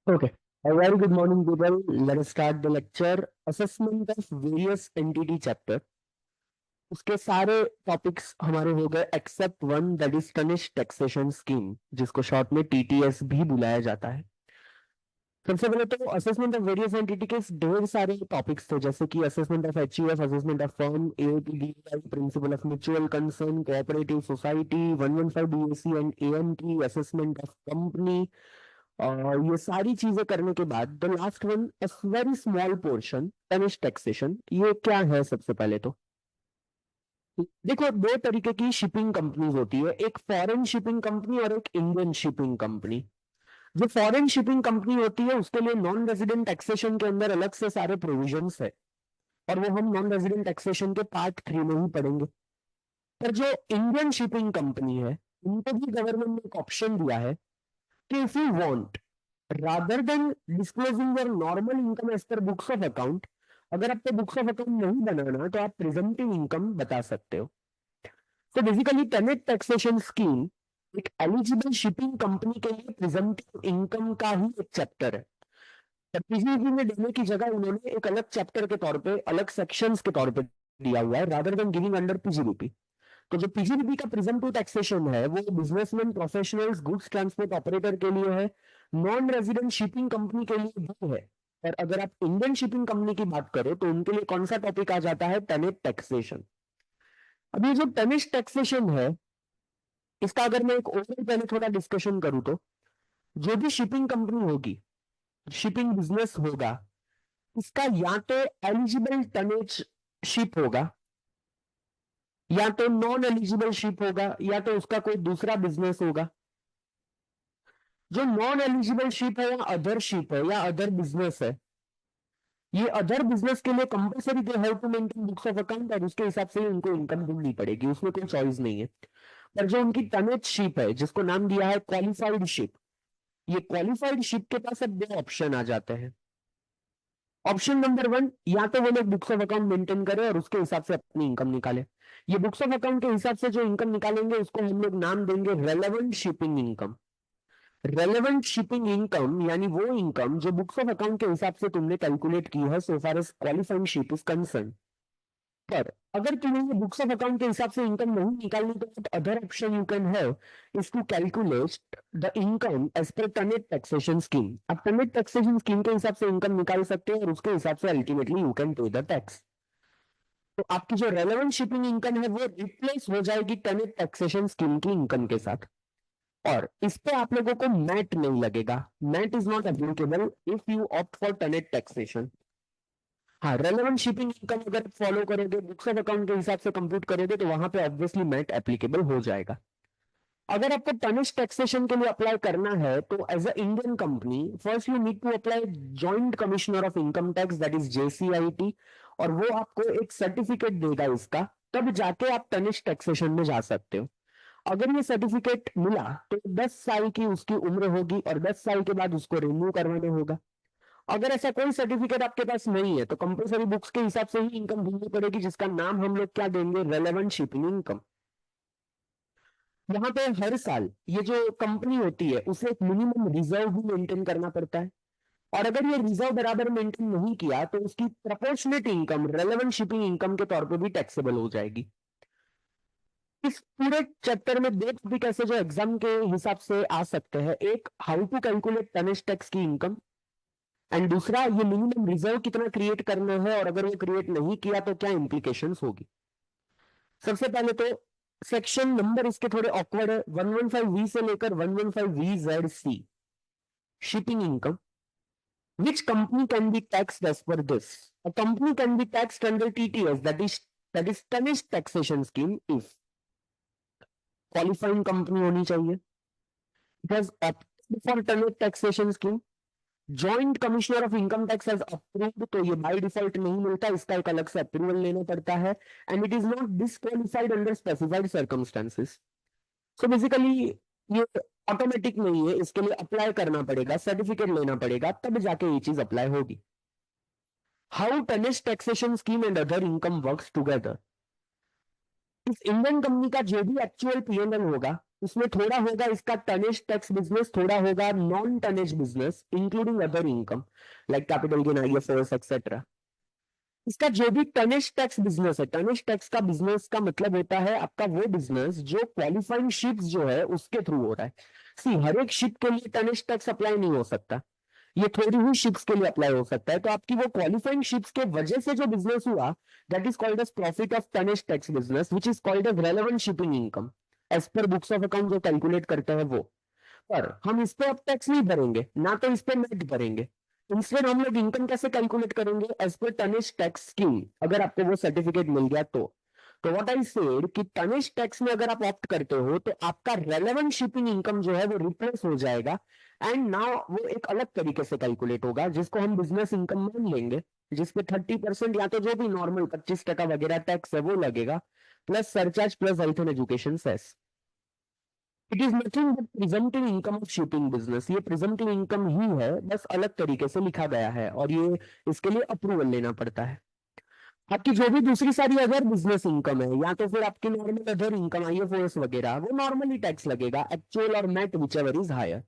Okay. A very good morning, people. Let us start the lecture. Assessment of various entity chapter. उसके सारे topics हमारे हो गए except one that is tonnage taxation scheme जिसको short में TTS भी बुलाया जाता है। सबसे पहले तो असेसमेंट ऑफ वेरियस एंटिटी के ढेर सारे टॉपिक्स थे जैसे कि assessment of HUF, assessment of firm, AOP BOI, principle of mutual concern, cooperative society, 115 BAC and AMT, assessment of company. और ये सारी चीजें करने के बाद the last one a very small portion tonnage taxation. ये क्या है? सबसे पहले तो देखो, दो तरीके की शिपिंग कंपनीज होती है, एक फॉरेन शिपिंग कंपनी और एक इंडियन शिपिंग कंपनी। जो फॉरेन शिपिंग कंपनी होती है उसके लिए नॉन रेजिडेंट टैक्सेशन के अंदर अलग से सारे प्रोविजंस है और वो हम नॉन रेजिडेंट टैक्सेशन के पार्ट 3 में ही पढ़ेंगे। पर जो इंडियन शिपिंग कंपनी है उनको भी गवर्नमेंट ने एक ऑप्शन दिया है कि if you want rather than disclosing your normal income as per books of account, अगर आपको बुक्स ऑफ अकाउंट नहीं बनाना तो आप प्रिजम्पटिव इनकम बता सकते हो। तो बेसिकली टेनेट टैक्सेशन स्कीम एक एलिजिबल शिपिंग कंपनी के लिए प्रिजम्पटिव इनकम का ही एक चैप्टर है। पीजीबी में देने की जगह उन्होंने एक अलग चैप्टर के तौर पे, अलग सेक्शंस के तौर पे दिया हुआ है rather than giving under PGBP. तो जो पीजीबीपी का प्रिजम्पटिव टैक्सेशन है वो businessman, professionals, goods transport operator के लिए है, नॉन रेजिडेंट शिपिंग कंपनी के लिए भी है। और अगर आप इंडियन शिपिंग कंपनी की बात करो तो उनके लिए कौन सा टॉपिक आ जाता है? Tenet taxation. अब ये जो टेनिस टैक्सेशन है इसका अगर मैं एक ओवरऑल पहले थोड़ा डिस्कशन करूं तो जो भी शिपिंग कंपनी होगी, शिपिंग बिजनेस होगा, इसका या तो एलिजिबल टनेज शिप होगा या तो नॉन एलिजिबल शिप होगा या तो उसका कोई दूसरा बिजनेस होगा। जो नॉन एलिजिबल शिप है या अदर शिप है या अदर बिजनेस है, ये अदर बिजनेस के लिए compulsory they have to maintain books of account और उसके हिसाब से ही उनको इनकम ढूंढनी पड़ेगी, उसमें कोई चॉइस नहीं है। पर जो उनकी टनेज शिप है जिसको नाम दिया है क्वालिफाइड शिप, ये क्वालिफाइड शिप के पास अब दो ऑप्शन आ जाते हैं। ऑप्शन नंबर वन, या तो वो लोग बुक्स ऑफ अकाउंट मेंटेन करें और उसके हिसाब से अपनी इनकम निकाले। ये बुक्स ऑफ अकाउंट के हिसाब से जो इनकम निकालेंगे उसको हम लोग नाम देंगे relevant shipping income. Relevant shipping income यानी वो इनकम जो बुक्स ऑफ अकाउंट के हिसाब से तुमने कैलकुलेट की है so far as qualifying ship is concern. पर अगर तुम्हें ये बुक्स ऑफ अकाउंट के हिसाब से इनकम नहीं निकालनी तो other option you can have is to calculate the income as per tonnage taxation scheme. आप टनेट टैक्सेशन स्कीम के हिसाब से इनकम निकाल सकते हैं और उसके हिसाब से ultimately you can pay the tax. तो आपकी जो रेलेवेंट शिपिंग इनकम है वो रिप्लेस हो जाएगी टनेट टैक्सेशन स्कीम की इनकम के साथ और इस पे आप लोगों को मैट नहीं लगेगा। MAT is not applicable if you opt for tonnage taxation. हाँ, रेलेवेंट शिपिंग इनकम अगर फॉलो करोगे, बुक्स ऑफ अकाउंट के हिसाब से कंप्यूट करोगे तो वहां पे ऑब्वियसली मैट एप्लीकेबल हो जाएगा। अगर आपको टनिश टैक्सेशन के लिए अप्लाई करना है तो as a Indian company first you need to apply joint commissioner of income tax that is JCIT और वो आपको एक सर्टिफिकेट देगा इसका, तब जाके आप टनिश टैक्सेशन में जा सकते हो। अगर ये सर्टिफिकेट मिला तो 10 साल की उसकी उम्र होगी और 10 साल के बाद उसको रिन्यू करवाना होगा। अगर ऐसा कोई सर्टिफिकेट आपके पास नहीं है तो कंपलसरी बुक्स के हिसाब से ही इनकम ढूंढनी पड़ेगी जिसका नाम हम लोग क्या देंगे? Relevant shipping income. यहाँ पे हर साल ये जो कंपनी होती है उसे एक मिनिमम रिजर्व भी मेंटेन करना पड़ता है और अगर ये रिजर्व बराबर मेंटेन नहीं किया तो उसकी proportionate income relevant shipping income के तौर पे भी टैक्सेबल हो जाएगी। इस पूरे चैप्टर में दो टॉपिक ऐसे जो एग्जाम के हिसाब से आ सकते हैं, एक how to calculate tonnage tax की इनकम एंड दूसरा ये मिनिमम रिजर्व कितना क्रिएट करना है और अगर वो क्रिएट नहीं किया तो क्या इंप्लीकेशंस होगी। सबसे पहले तो सेक्शन नंबर इसके थोड़े ऑकवर्ड है, 115V से लेकर 115VZC shipping income. Which company can be taxed as per this? A company can be taxed under TTS, that is tonnage taxation scheme if qualifying company होनी चाहिए, it has opted for tonnage taxation scheme, joint commissioner of income tax has approved, तो ये by default नहीं मिलता, इसका एक अलग से अप्रूवल लेना पड़ता है and it is not disqualified under specified circumstances. So basically ये ऑटोमेटिक नहीं है, इसके लिए अप्लाई करना पड़ेगा, सर्टिफिकेट लेना पड़ेगा, तब जाके ये चीज अप्लाई होगी। How tonnage taxation scheme and other income works together. इस इंडियन कंपनी का जो भी एक्चुअल पीएनएल होगा उसमें थोड़ा होगा इसका टनेज टैक्स बिजनेस, थोड़ा होगा non tonnage business including other income like capital gain, IFOS etcetera. इसका जो भी टनेज टैक्स बिजनेस है, टनेज टैक्स का बिजनेस का मतलब होता है आपका वो बिजनेस जो क्वालिफाइंग शिप्स जो है उसके थ्रू हो रहा है। सी हर एक शिप के लिए टनेज टैक्स अप्लाई नहीं हो सकता, ये थोड़ी ही शिप्स के लिए अप्लाई हो सकता है। तो आपकी वो क्वालिफाइंग शिप्स के वजह से जो बिजनेस हुआ, that is called as profit of tonnage tax business which is called as relevant shipping income as per books of account जो कैलकुलेट करते हैं वो। पर हम इस पे अब टैक्स नहीं भरेंगे, ना तो इस पे नेट भरेंगे। इंस्टेड हम लोग इनकम कैसे कैलकुलेट करेंगे, as per tonnage tax scheme, अगर आपको वो सर्टिफिकेट मिल गया तो व्हाट आई सेड कि टनेज टैक्स में अगर आप ऑप्ट करते हो तो आपका रेलेवेंट शिपिंग इनकम जो है वो रिप्लेस हो जाएगा, एंड नाउ वो एक अलग तरीके से कैलकुलेट होगा जिसको हम बिजनेस इनकम मान लेंगे, जिसपे 30% या तो जो भी नॉर्मल 25% वगैरह टैक्स है वो लगेगा, plus surcharge plus health and education cess. It is nothing but presumptive income of shipping business, ये प्रिजम्पटिव इनकम ही है, बस अलग तरीके से लिखा गया है, और ये इसके लिए अप्रूवल लेना पड़ता है। आपकी जो भी दूसरी सारी अदर बिजनेस इनकम है या तो फिर आपकी नॉर्मल अदर इनकम आईएफओएस वगैरह, वो नॉर्मली टैक्स लगेगा, actual or MAT whichever is higher.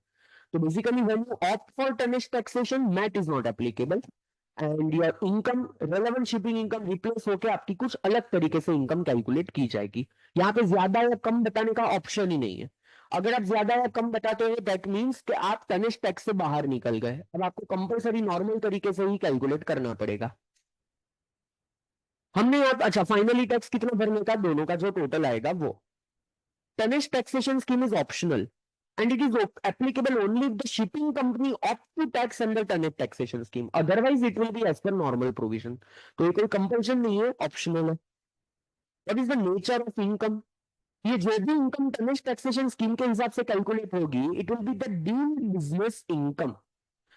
तो basically when you opt for tonnage taxation, MAT is not applicable and your income relevant shipping income replace होकर आपकी कुछ अलग तरीके से इनकम कैलकुलेट की जाएगी। यहाँ पे ज्यादा या कम बताने का ऑप्शन ही नहीं है। अगर आप ज्यादा या कम बताते हो दैट मीन्स कि आप टनेज टैक्स से बाहर निकल गए, अब आपको कंपलसरी नॉर्मल तरीके से ही कैलकुलेट करना पड़ेगा। हमने यहाँ अच्छा फाइनली टैक्स कितना भरने का, दोनों का जो टोटल आएगा वो। Tonnage taxation scheme is optional and it is applicable only if the shipping company opt to tax under tonnage taxation scheme, otherwise it will be as per normal provision। तो ये कोई कंपल्शन नहीं है, optional है। What is the nature of income, ये जो भी income tonnage taxation scheme के हिसाब से कैलकुलेट होगी it will be the deemed business income,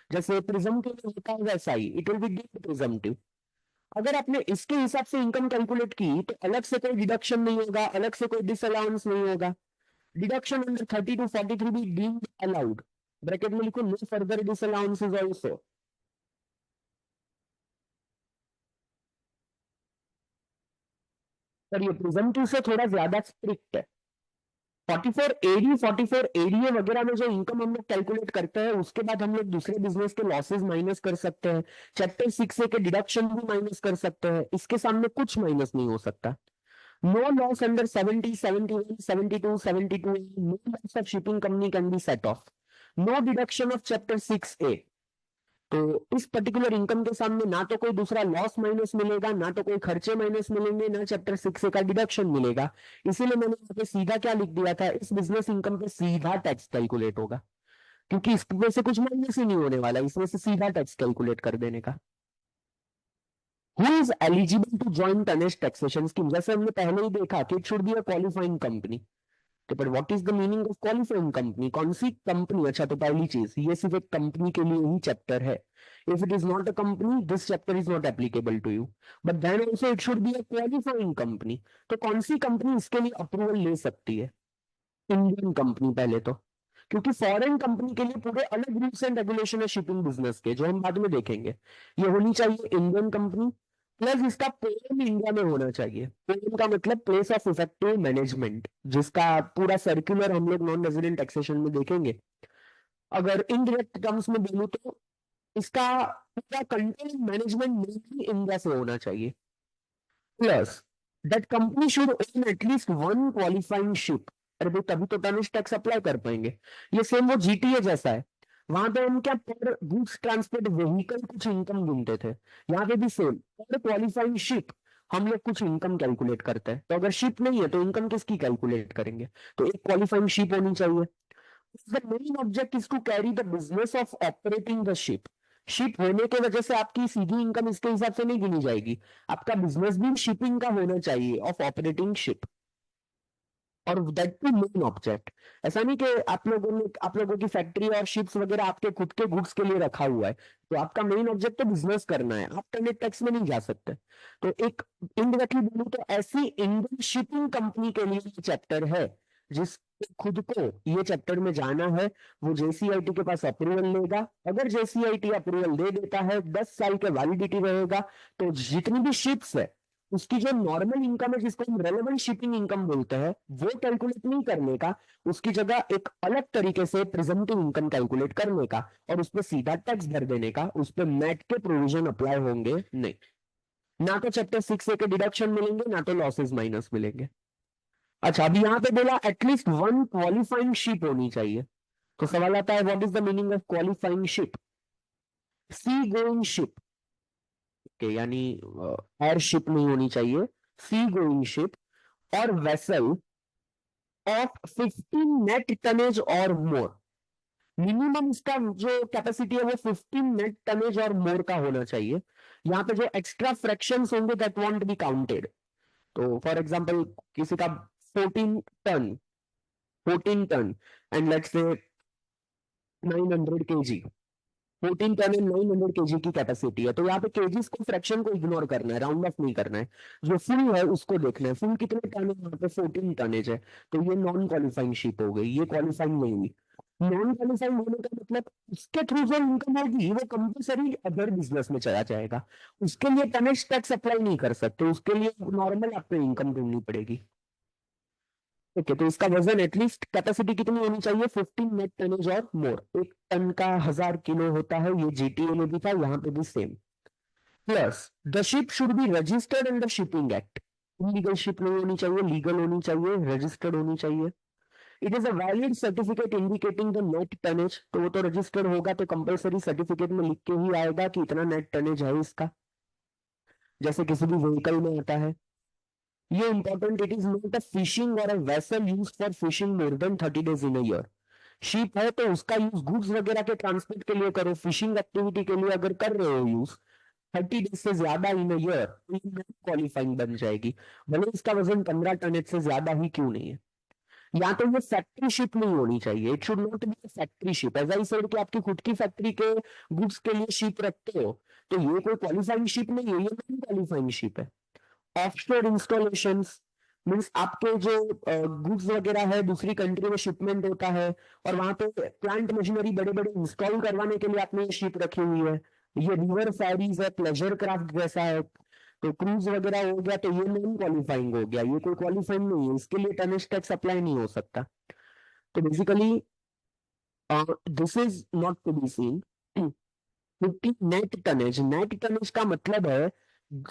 जैसे प्रिजम्पटिव होता है वैसा ही it will be deemed presumptive. अगर आपने इसके हिसाब से इनकम कैलकुलेट की तो अलग से कोई डिडक्शन नहीं होगा, अलग से कोई डिसअलाउंस नहीं होगा। Deduction under 30 to 43 be deemed allowed. Bracket में लिखो no further disallowances also। पर ये प्रिजम्पटिव से थोड़ा ज्यादा स्ट्रिक्ट है। 44 AD 44 ADA वगैरह में जो इनकम हम लोग कैलकुलेट करते हैं उसके बाद हम लोग दूसरे बिजनेस के लॉसेस माइनस कर सकते हैं, चैप्टर 6A के डिडक्शन भी माइनस कर सकते हैं, इसके सामने कुछ माइनस नहीं हो सकता। No loss under 70, 71, 72, 72, no loss of shipping company can be set off. No deduction of chapter 6A। तो इस पर्टिकुलर इनकम के सामने ना तो कोई दूसरा लॉस माइनस मिलेगा, ना तो कोई खर्चे माइनस मिलेंगे, ना चैप्टर 6A का डिडक्शन मिलेगा। इसीलिए मैंने यहाँ पे सीधा क्या लिख दिया था, इस बिजनेस इनकम पे सीधा टैक्स कैलकुलेट होगा, क्योंकि इसमें से कुछ माइनस ही नहीं होने वाला, इसमें से सीधा टैक्स कैलकुलेट कर देने का। Who is eligible to join tonnage taxation scheme, जैसे हमने पहले ही देखा कि it should be a qualifying company. तो पर what is the meaning of qualifying company, कौन सी कंपनी। अच्छा तो पहली चीज ये सिर्फ एक कंपनी के लिए ही चैप्टर है। If it is not a company this chapter is not applicable to you, but then also it should be a qualifying company. तो कौन सी कंपनी इसके लिए अप्रूवल ले सकती है, इंडियन कंपनी पहले तो, क्योंकि फॉरेन कंपनी के लिए पूरे अलग रूल्स एंड रेगुलेशन है शिपिंग बिजनेस के जो हम बाद में देखेंगे। ये होनी चाहिए इंडियन कंपनी, प्लस इसका पेन इंडिया में होना चाहिए। पेन का मतलब प्लेस ऑफ इफेक्टिव मैनेजमेंट, जिसका पूरा सर्कुलर हम लोग नॉन रेजिडेंट टैक्सेशन में देखेंगे। अगर इनडायरेक्ट टर्म्स में बोलूं तो इसका पूरा कंट्रोल मैनेजमेंट मेनली इंडिया से होना चाहिए, plus that company should own at least one qualifying ship. अरे भाई तभी तो टर्निश टैक्स अप्लाई कर पाएंगे। ये सेम वो जीटीए जैसा है, वहां पे हम क्या पर गुड्स ट्रांसपोर्ट व्हीकल कुछ इनकम गिनते थे, यहाँ पे भी सेम पर क्वालिफाइंग शिप हम लोग कुछ इनकम कैलकुलेट करते हैं। तो अगर शिप नहीं है तो इनकम किसकी कैलकुलेट करेंगे, तो एक क्वालिफाइंग शिप होनी चाहिए। The main object is to carry the business of operating the ship. Ship होने की वजह से आपकी सीधी इनकम इसके हिसाब से नहीं गिनी जाएगी, आपका बिजनेस भी शिपिंग का होना चाहिए ऑफ ऑपरेटिंग शिप, और दैट टू मेन ऑब्जेक्ट। ऐसा नहीं कि आप लोगों की फैक्ट्री और शिप्स वगैरह आपके खुद के गुड्स के लिए रखा हुआ है, तो आपका मेन ऑब्जेक्ट तो बिजनेस करना है, आप टर्नेट टैक्स में नहीं जा सकते। तो एक इनडायरेक्टली बोलूं तो ऐसी इंडियन शिपिंग कंपनी के लिए चैप्टर है जिस खुद को ये चैप्टर में जाना है, वो जेसीआईटी के पास अप्रूवल लेगा। अगर जेसीआईटी अप्रूवल दे देता है 10 साल के वैलिडिटी रहेगा, तो जितनी भी शिप्स है उसकी जो नॉर्मल इनकम है जिसको हम रेलेवेंट शिपिंग इनकम बोलते हैं वो कैलकुलेट नहीं करने का, उसकी जगह एक अलग तरीके से प्रिजम्पटिव इनकम कैलकुलेट करने का और उस पर सीधा टैक्स भर देने का, उस पर मैट के प्रोविजन अप्लाई होंगे नहीं। ना तो चैप्टर 6A के डिडक्शन मिलेंगे ना तो लॉसेस माइनस मिलेंगे। अच्छा, अभी यहां पे बोला एटलीस्ट वन क्वालिफाइंग शिप होनी चाहिए। तो सवाल आता है what is the meaning of qualifying ship? Sea going ship के यानी एयर शिप नहीं होनी चाहिए, सी गोइंग शिप और वेसल ऑफ 15 नेट टनेज और मोर। मिनिमम इसका जो कैपेसिटी है वो 15 नेट टनेज और मोर का होना चाहिए। यहाँ पे जो एक्स्ट्रा फ्रैक्शंस होंगे दैट वॉन्ट बी काउंटेड। तो फॉर एग्जांपल किसी का 14 ton 14 ton and let's say 900 KG, 14 ton and 900 KG की कैपेसिटी है, तो यहाँ पे केजीस को फ्रैक्शन को इग्नोर करना है, राउंड ऑफ नहीं करना है। जो फुल है उसको देखना है, फुल कितने टन है, यहाँ पे 14 टनेज है, तो ये नॉन क्वालिफाइंग शिप हो गई, ये क्वालिफाइंग नहीं हुई। नॉन क्वालिफाइंग होने का मतलब उसके थ्रू जो इनकम होगी वो कंपल्सरी अदर बिजनेस में चला जाएगा, उसके लिए टनेज टैक्स अप्लाई नहीं कर सकते, उसके लिए नॉर्मल आपको इनकम ढूंढनी पड़ेगी। ओके, तो इसका वजन एटलीस्ट कैपेसिटी कितनी होनी चाहिए? 15 नेट टनेज और मोर। एक टन का 1000 किलो होता है, ये जीटीए में भी था, यहाँ पे भी same. Plus the ship should be registered under shipping act. Illegal ship नहीं होनी चाहिए, लीगल होनी चाहिए, रजिस्टर्ड होनी चाहिए। It is a valid certificate indicating the net tonnage, तो वो तो रजिस्टर्ड होगा तो कंपलसरी सर्टिफिकेट में लिख के ही आएगा कि इतना नेट टनेज है इसका, जैसे किसी भी व्हीकल में आता है। ये important, it is not a fishing or a vessel use for fishing more than 30 days in a year. Ship है तो उसका यूज गुड्स वगैरह के ट्रांसपोर्ट के लिए करो, फिशिंग एक्टिविटी के लिए अगर कर रहे हो यूज 30 डेज से ज्यादा इन अ ईयर तो ये नॉन क्वालिफाइंग बन जाएगी, भले इसका वजन 15 टन से ज्यादा ही क्यों नहीं है। या तो ये फैक्ट्री शिप नहीं होनी चाहिए, it should not be factory ship. As I said कि आपकी खुद की फैक्ट्री के गुड्स के लिए शिप रखते हो तो ये कोई क्वालिफाइंग शिप नहीं है, ये नॉन क्वालिफाइंग शिप है। ऑफशोर इंस्टॉलेशंस मीन्स आपके जो गुड्स वगैरह है दूसरी कंट्री में शिपमेंट होता है और वहां पे प्लांट मशीनरी बड़े बड़े इंस्टॉल करवाने के लिए आपने शिप रखी हुई है, ये रिवर फेरीज है, प्लेजर क्राफ्ट जैसा है, तो क्रूज वगैरह हो गया, तो ये नॉन क्वालिफाइंग हो गया, ये कोई क्वालिफाइंग नहीं है, इसके लिए टनेज टैक्स अप्लाई नहीं हो सकता। तो basically this is not to be seen. 50 net tonnage का मतलब है,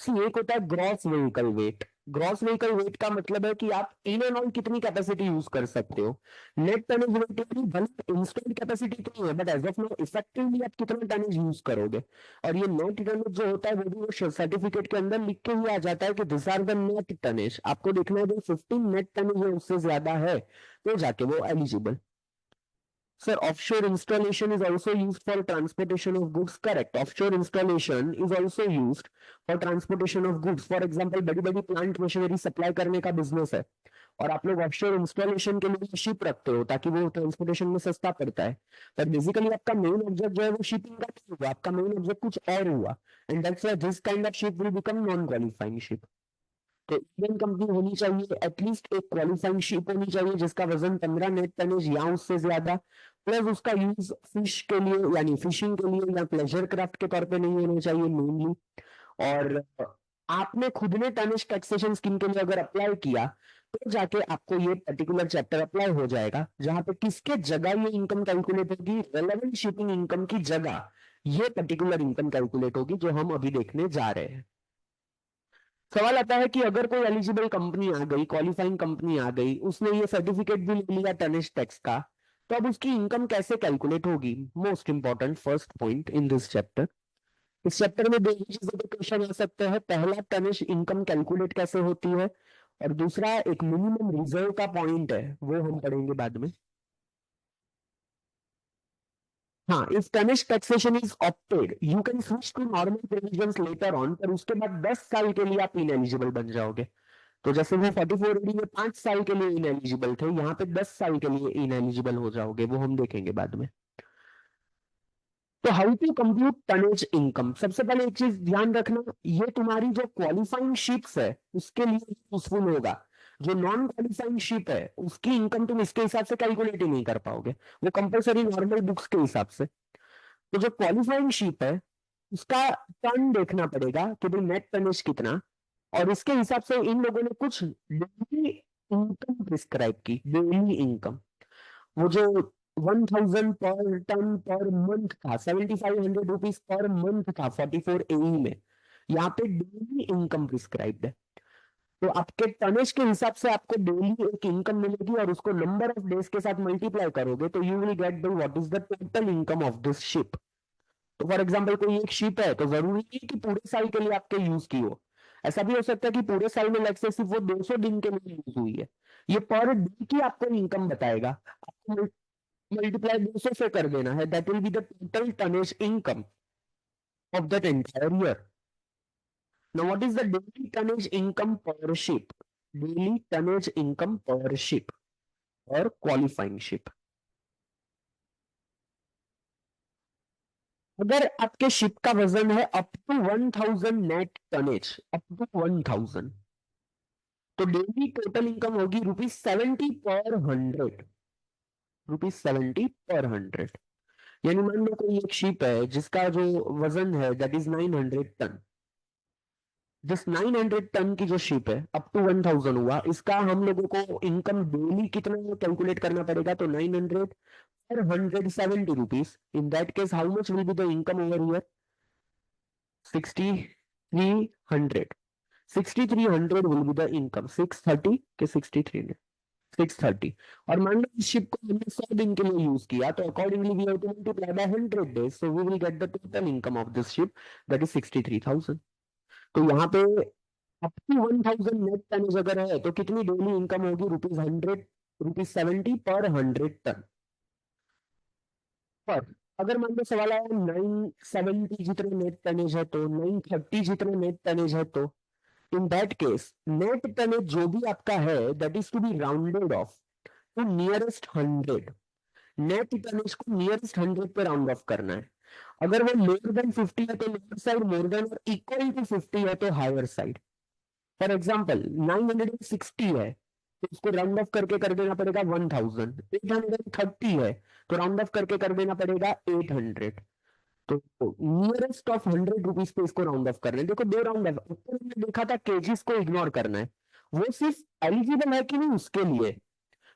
see, एक होता है gross vehicle weight. Gross vehicle weight का मतलब है कि आप इन एंड आउट कितनी कैपेसिटी यूज कर सकते हो। नेट टनेज वेट यानी भले इंस्टॉल्ड कैपेसिटी तो नहीं है but as of now effectively आप कितना टनेज यूज करोगे। और ये नेट टनेज जो होता है वो भी वो सर्टिफिकेट के अंदर लिख के ही आ जाता है कि this are the net tonnage, आपको देखना है जो 15 नेट टनेज है उससे ज्यादा है तो जाके वो eligible. Sir, offshore installation is also used for transportation of goods. Correct. Offshore installation is also used for transportation of goods. For example, बड़ी बड़ी प्लांट मशीनरी सप्लाई करने का बिजनेस है और आप लोग ऑफशोर इंस्टॉलेशन के लिए शिप रखते हो ताकि वो ट्रांसपोर्टेशन में सस्ता पड़ता है। पर बेसिकली आपका मेन ऑब्जेक्ट जो है वो शिपिंग का नहीं हुआ, आपका मेन ऑब्जेक्ट कुछ और हुआ and that's why this kind of ship will become non qualifying ship. तो इंडियन कंपनी होनी चाहिए, एटलीस्ट एक क्वालिफाइंग शिप होनी चाहिए जिसका वजन 15 नेट टनेज या उससे ज्यादा, प्लस उसका यूज फिश के लिए यानी फिशिंग के लिए या प्लेजर क्राफ्ट के तौर पे नहीं होना चाहिए मेनली। और आपने खुद ने टनेज टैक्सेशन स्कीम के लिए अगर अप्लाई किया तो जाके आपको ये पर्टिकुलर चैप्टर अप्लाई हो जाएगा जहां पे किसके जगह ये इनकम कैलकुलेट होगी, रेलेवेंट शिपिंग इनकम की जगह ये पर्टिकुलर इनकम कैलकुलेट होगी जो हम अभी देखने जा रहे हैं। सवाल आता है कि अगर कोई एलिजिबल कंपनी आ गई, क्वालिफाइंग कंपनी आ गई, उसने ये सर्टिफिकेट भी ले लिया टनेज टैक्स का, तो अब उसकी इनकम कैसे कैलकुलेट होगी? Most important first point in this chapter. इस चैप्टर में दो ही चीजों पे क्वेश्चन आ सकते हैं, पहला टनेज इनकम कैलकुलेट कैसे होती है और दूसरा एक मिनिमम रिजर्व का पॉइंट है वो हम पढ़ेंगे बाद में। हाँ, if tonnage taxation is opted you can switch to normal provisions later on, पर उसके बाद 10 साल के लिए आप इनएलिजिबल बन जाओगे। तो जैसे वो 44 में 5 साल के लिए इनएलिजिबल थे, यहाँ पे 10 साल के लिए इनएलिजिबल हो जाओगे, वो हम देखेंगे बाद में। तो how to compute tonnage income, सबसे पहले एक चीज ध्यान रखना, ये तुम्हारी जो क्वालिफाइंग शिप्स है उसके लिए यूजफुल होगा। जो नॉन क्वालिफाइंग शिप है उसकी इनकम तुम इसके हिसाब से कैलकुलेट ही नहीं कर पाओगे, वो कंपलसरी नॉर्मल बुक्स के हिसाब से। तो जो क्वालिफाइंग शिप है उसका टर्न देखना पड़ेगा कि भाई नेट टनेज कितना, और इसके हिसाब से इन लोगों ने कुछ डेली इनकम प्रिस्क्राइब की, डेली इनकम। वो जो 1000 पर टन पर मंथ था, 7500 रुपीज पर मंथ था 44 एई में, यहाँ पे डेली इनकम प्रिस्क्राइब्ड है। तो आपके टनेज के हिसाब से आपको डेली एक इनकम मिलेगी और उसको नंबर ऑफ डेज के साथ मल्टीप्लाई करोगे तो you will get by what is the total income of this ship. तो फॉर एग्जांपल कोई एक शिप है तो जरूरी नहीं कि पूरे साल के लिए आपके यूज की हो। ऐसा भी हो सकता है कि पूरे साल में लाइक से सिर्फ वो 200 दिन के लिए यूज हुई है। ये पर डे की आपको इनकम बताएगा, आपको मल्टीप्लाई 200 से कर देना है, that will be the total tonnage income of that entire year. Now, what is the daily tonnage income per ship? Daily tonnage income per ship or qualifying ship. अगर आपके शिप का वजन है up to 1000 net tonnage, up to 1000, तो daily total income होगी ₹70 पर 100, ₹70 पर 100। यानी मान लो कोई एक शिप है जिसका जो वजन है दैट इज 900 टन। जिस 900 टन की जो शिप है अप टू 1000 हुआ, इसका हम लोगों को इनकम डेली कितना कैलकुलेट करना पड़ेगा, तो 900 पर 170 rupees. In that case how much will be the income over here? 6300। 6300 will be the income. 630 के 6300, 630। और मान लो इस शिप को हमने 100 दिन के लिए यूज किया, तो accordingly we have to multiply by 100 days, so we will get the total income of this ship, that is 63000। तो यहाँ पे अप टू 1000 नेट टन अगर है तो कितनी डेली इनकम होगी? ₹100, ₹70 पर 100 टन। पर अगर मान लो सवाल आया 970 जितने नेट टनेज है, तो 930 जितने नेट टनेज है, तो in that case net tonnage जो भी आपका है that is to be rounded off to nearest 100। Net tonnage को नियरेस्ट 100 पे राउंड ऑफ करना है। अगर वो मोर देन 50 है तो लोअर साइड, मोर देन और इक्वल टू 50 है तो हायर साइड। फॉर एग्जाम्पल 960 है तो उसको राउंड ऑफ करके कर देना पड़ेगा 1000। 830 है तो राउंड ऑफ करके कर देना पड़ेगा 800। तो नियरेस्ट ऑफ 100 रुपीज पे इसको राउंड ऑफ करना है। देखो दो राउंड ऑफ ऊपर हमने देखा था, केजीस को इग्नोर करना है, वो सिर्फ एलिजिबल है कि नहीं उसके लिए।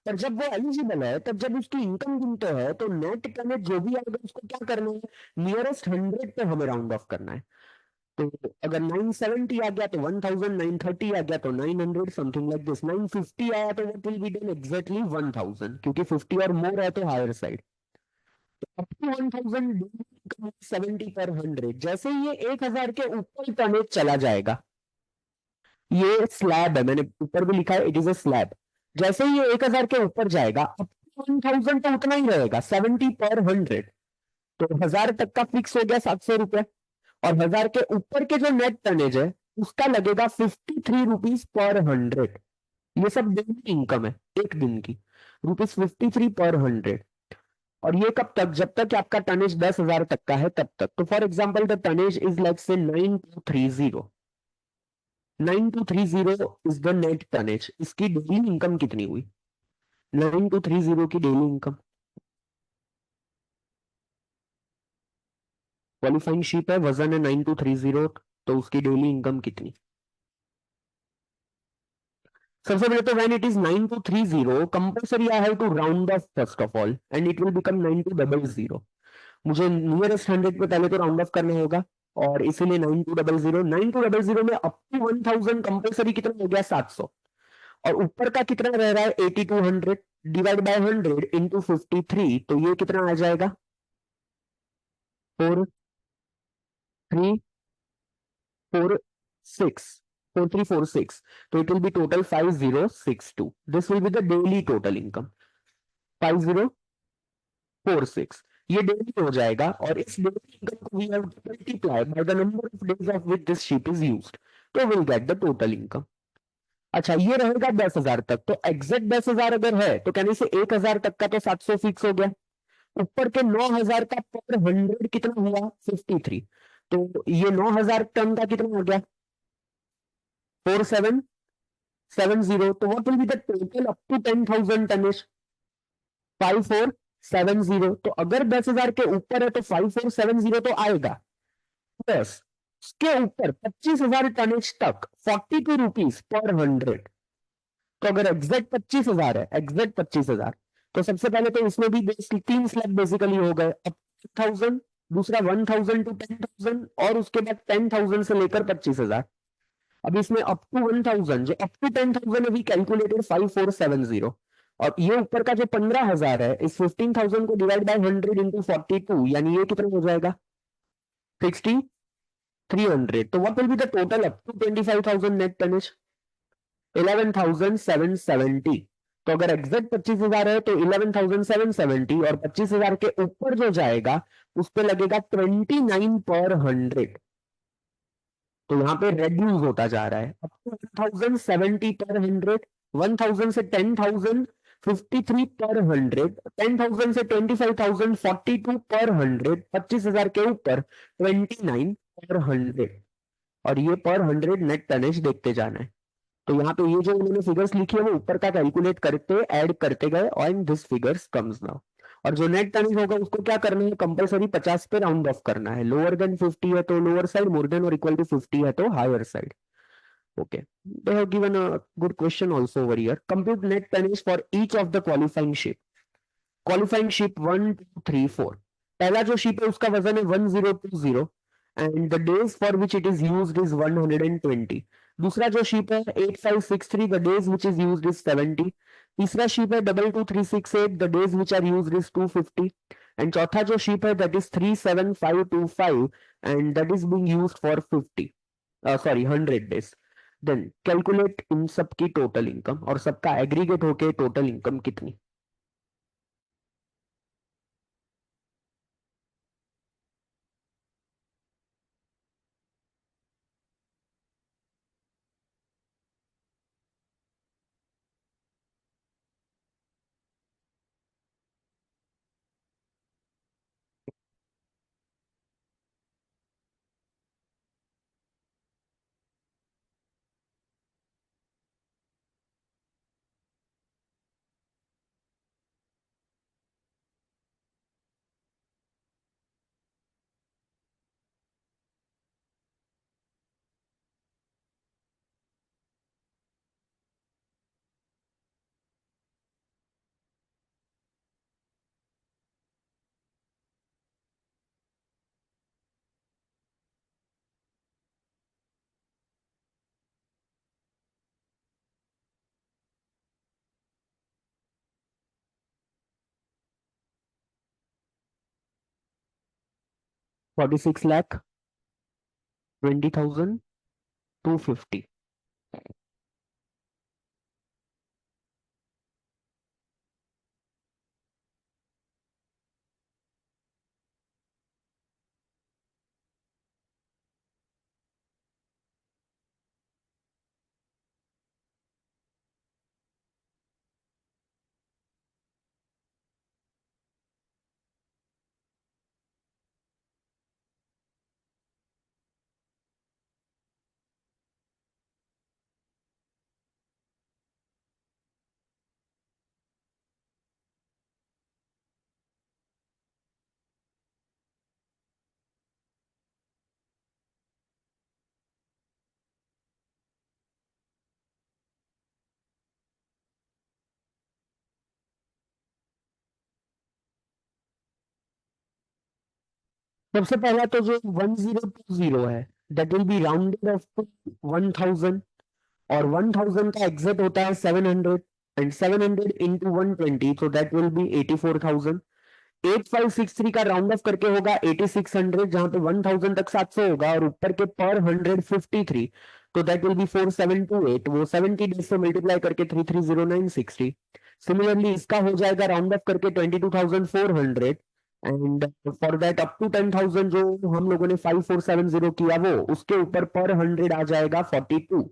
पर जब वो एलिजिबल है तब जब उसकी इनकम गिनते हैं तो नेट टनेज जो भी आएगा उसको क्या करना है? नियरेस्ट 100 पे हमें राउंड ऑफ करना है। तो अगर 970 आ गया तो 1000, 930 आ गया तो 900, समथिंग लाइक दिस। 950 आया तो what will be done? Exactly 1000, क्योंकि 50 और मोर है तो हायर साइड। तो अप टू 1000 70 पर 100। जैसे ही ये 1000 के ऊपर टनेज चला जाएगा, ये स्लैब है, मैंने ऊपर भी लिखा है इट इज अ स्लैब। जैसे ही ये 1000 के ऊपर जाएगा अप टू 1000 तो उतना ही रहेगा, 70 पर 100। तो 1000 तक का फिक्स हो गया 700 रुपए, और 1000 के ऊपर के जो नेट टनेज है उसका लगेगा 53 रुपीज पर 100। ये सब डेली इनकम है एक दिन की, ₹53 पर 100। और ये कब तक? जब तक आपका टनेज 10,000 तक का है तब तक। तो for example the tonnage is like से 9230। 9230 इज द नेट टनेज। इसकी डेली इनकम कितनी हुई? 9230 की डेली इनकम, क्वालिफाइंग शिप है, वजन है 9230, तो उसकी डेली इनकम कितनी? सबसे पहले तो when it is 9230 compulsory I have to round off first of all and it will become 9200। मुझे नियरेस्ट 100 पे पहले तो राउंड ऑफ करना होगा, और इसीलिए 9200। 9200 में अप टू 1000 कंपल्सरी कितना हो गया? 700। और ऊपर का कितना रह रहा है? 8200 डिवाइड बाय 100 इंटू 53, तो ये कितना आ जाएगा? 4346, 4346। तो it will be total 5062। This will be the daily total income 5046। ये डेली हो जाएगा, और इस डेली इनकम को we have to multiply by the number of days of which this ship is used, तो will get the total income. अच्छा, ये रहेगा 10,000 तक, तो एग्जैक्ट 10,000 अगर है तो कहने से 1000 तक का तो 700 फिक्स हो गया। ऊपर के 9000 का पर 100 कितना हुआ? 53। तो ये 9000 टन का कितना हो गया? 4770। तो what will be the total up to 10,000 tonnage? 5470। तो अगर 10,000 के ऊपर है तो 5470 तो आएगा। यस। उसके ऊपर 25,000 टनेज तक 42 रुपीज पर 100। तो अगर एग्जैक्ट 25,000 है, एग्जैक्ट 25,000, तो सबसे पहले तो इसमें भी तीन स्लैब बेसिकली हो गए। अब 1000, दूसरा 1000 टू 10,000, और उसके बाद 10,000 से लेकर 25,000। अब इसमें अप टू 1000, जो अप टू 10,000 अभी कैलकुलेटेड 5470। और ये ऊपर का जो 15,000 है, इस 15,000 को डिवाइड बाय 100 इंटू 42, यानी ये कितना हो जाएगा? 6300। तो what will be the total up to 25,000 net tonnage? 11,770। तो अगर एग्जैक्ट 25,000 है तो 11,770, और 25,000 के ऊपर जो जाएगा उस पे लगेगा 29 पर 100। तो यहाँ पे रेड्यूस होता जा रहा है अप टू 1,070 पर 100, 1,000 से 10,000 53 पर 100, 10,000 से 25,000 42 पर 100, 25,000 के ऊपर 29 पर 100। और ये पर 100 नेट टनेज देखते जाना है। तो यहाँ पे ये जो उन्होंने फिगर्स लिखी है वो ऊपर का कैलकुलेट करते ऐड करते गए, and this figures comes now. और जो नेट टर्निंग होगा उसको क्या करना है? कंपलसरी 50 पे राउंड ऑफ करना है। लोअर देन 50 है तो लोअर साइड, मोर देन और इक्वल टू 50 है तो higher side. Okay. They have given a good question also over here. Compute net tonnage for each of the qualifying ship. Qualifying ship 1, 2, 3, 4. पहला जो ship है उसका वजन है 1020, and the days for which it is used is 120। दूसरा जो ship है 8563, the days which is used is 70। तीसरा शिप है 22368, the days which are used is 250। And चौथा जो शिप है that is 37525, and that is being used for 50, sorry 100 days. Then calculate इन सबकी टोटल इनकम, और सबका एग्रीगेट होके टोटल इनकम कितनी। ₹46,20,250। सबसे पहला तो जो 1020 है that will be rounded off to 1000, और 1000 का एग्जिट होता है 700, एंड 700 इंटू 120, तो दैट विल बी 84,000। 8563 का राउंड ऑफ करके होगा 8600, जहां पे 1000 तक 700 होगा, और ऊपर के पर 153, तो दैट विल बी 4728, वो 70 डेज से मल्टीप्लाई करके 330960। सिमिलरली इसका हो जाएगा राउंड ऑफ करके 22,400, and for that up to 10,000 जो हम लोगों ने 5470 किया, वो उसके ऊपर पर 100 आ जाएगा 42,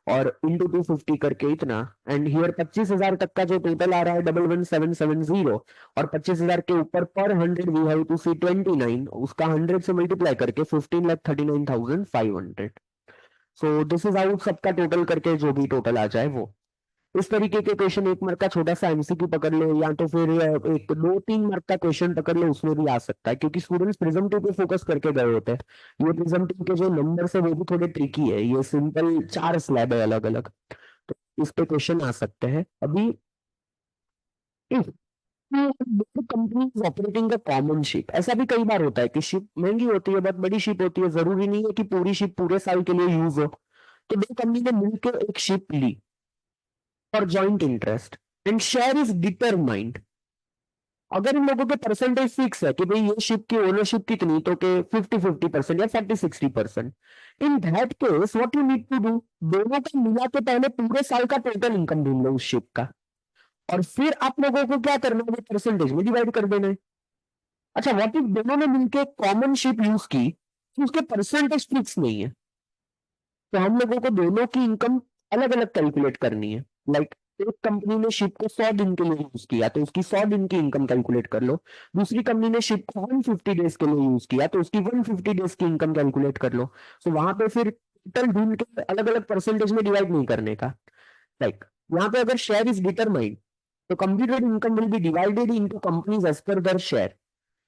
और इंटू 250 करके इतना। एंड हियर 25,000 तक का जो टोटल आ रहा है 111770, और 25,000 के ऊपर पर 100 वी हैव टू सी 29, उसका 100 से मल्टीप्लाई करके 15,39,500। सो दिस इज आउट सबका टोटल करके जो भी टोटल आ जाए वो। इस तरीके के क्वेश्चन 1 मार्क का छोटा सा एमसीक्यू पकड़ लो, या तो फिर एक 2-3 मार्क का क्वेश्चन पकड़ लो, उसमें भी आ सकता है, क्योंकि स्टूडेंट्स प्रिजम्पटिव पे फोकस करके गए होते हैं। ये प्रिजम्पटिव के जो नंबर्स है वो भी थोड़े ट्रिकी है, ये सिंपल 4 स्लैब है अलग अलग, तो इस पे क्वेश्चन आ सकते हैं। अभी company operating the common ship, ऐसा भी कई बार होता है कि शिप महंगी होती है, बहुत बड़ी शिप होती है, जरूरी नहीं है कि पूरी शिप पूरे साल के लिए यूज हो, तो दो कंपनी ने मिलकर एक शिप ली for joint interest and share is determined. अगर इन लोगों के परसेंटेज फिक्स है कि भाई ये शिप की ओनरशिप कितनी, तो के 50-50% या 40-60%, in that case what you need to do, दोनों का मिला के पहले पूरे साल का टोटल इनकम ढूंढ लो उस शिप का, और फिर आप लोगों को क्या करना है, परसेंटेज में डिवाइड कर देना है। अच्छा, व्हाट इफ दोनों ने मिलकर कॉमन शिप यूज की, तो उसके परसेंटेज फिक्स नहीं है, तो हम लोगों को दोनों की इनकम अलग अलग कैलकुलेट करनी है। लाइक एक कंपनी ने शिप को 100 दिन के लिए यूज किया, तो उसकी 100 दिन की इनकम कैलकुलेट कर लो। दूसरी कंपनी ने शिप को 150 डेज के लिए यूज किया, तो उसकी 150 डेज की इनकम कैलकुलेट कर लो। तो वहां पे फिर टोटल ढूंढ के अलग अलग परसेंटेज में डिवाइड नहीं करने का। लाइक यहाँ पे अगर शेयर इज डिटरमाइंड, तो computed income will be divided into companies as per their share.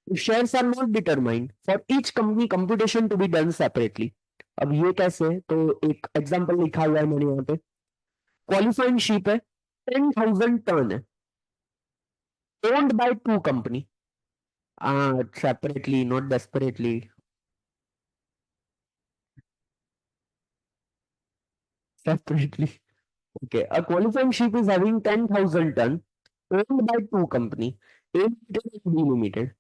If shares are not determined, for each company computation to be done separately. अब ये कैसे, तो एक एग्जांपल लिखा हुआ है मैंने यहाँ पे। क्वालिफाइंग शिप है, 10,000 टन है, owned by 2 company, separately not desperately, separately. Okay, a qualifying ship is having 10,000 ton, owned by 2 company, A Limited and B Limited.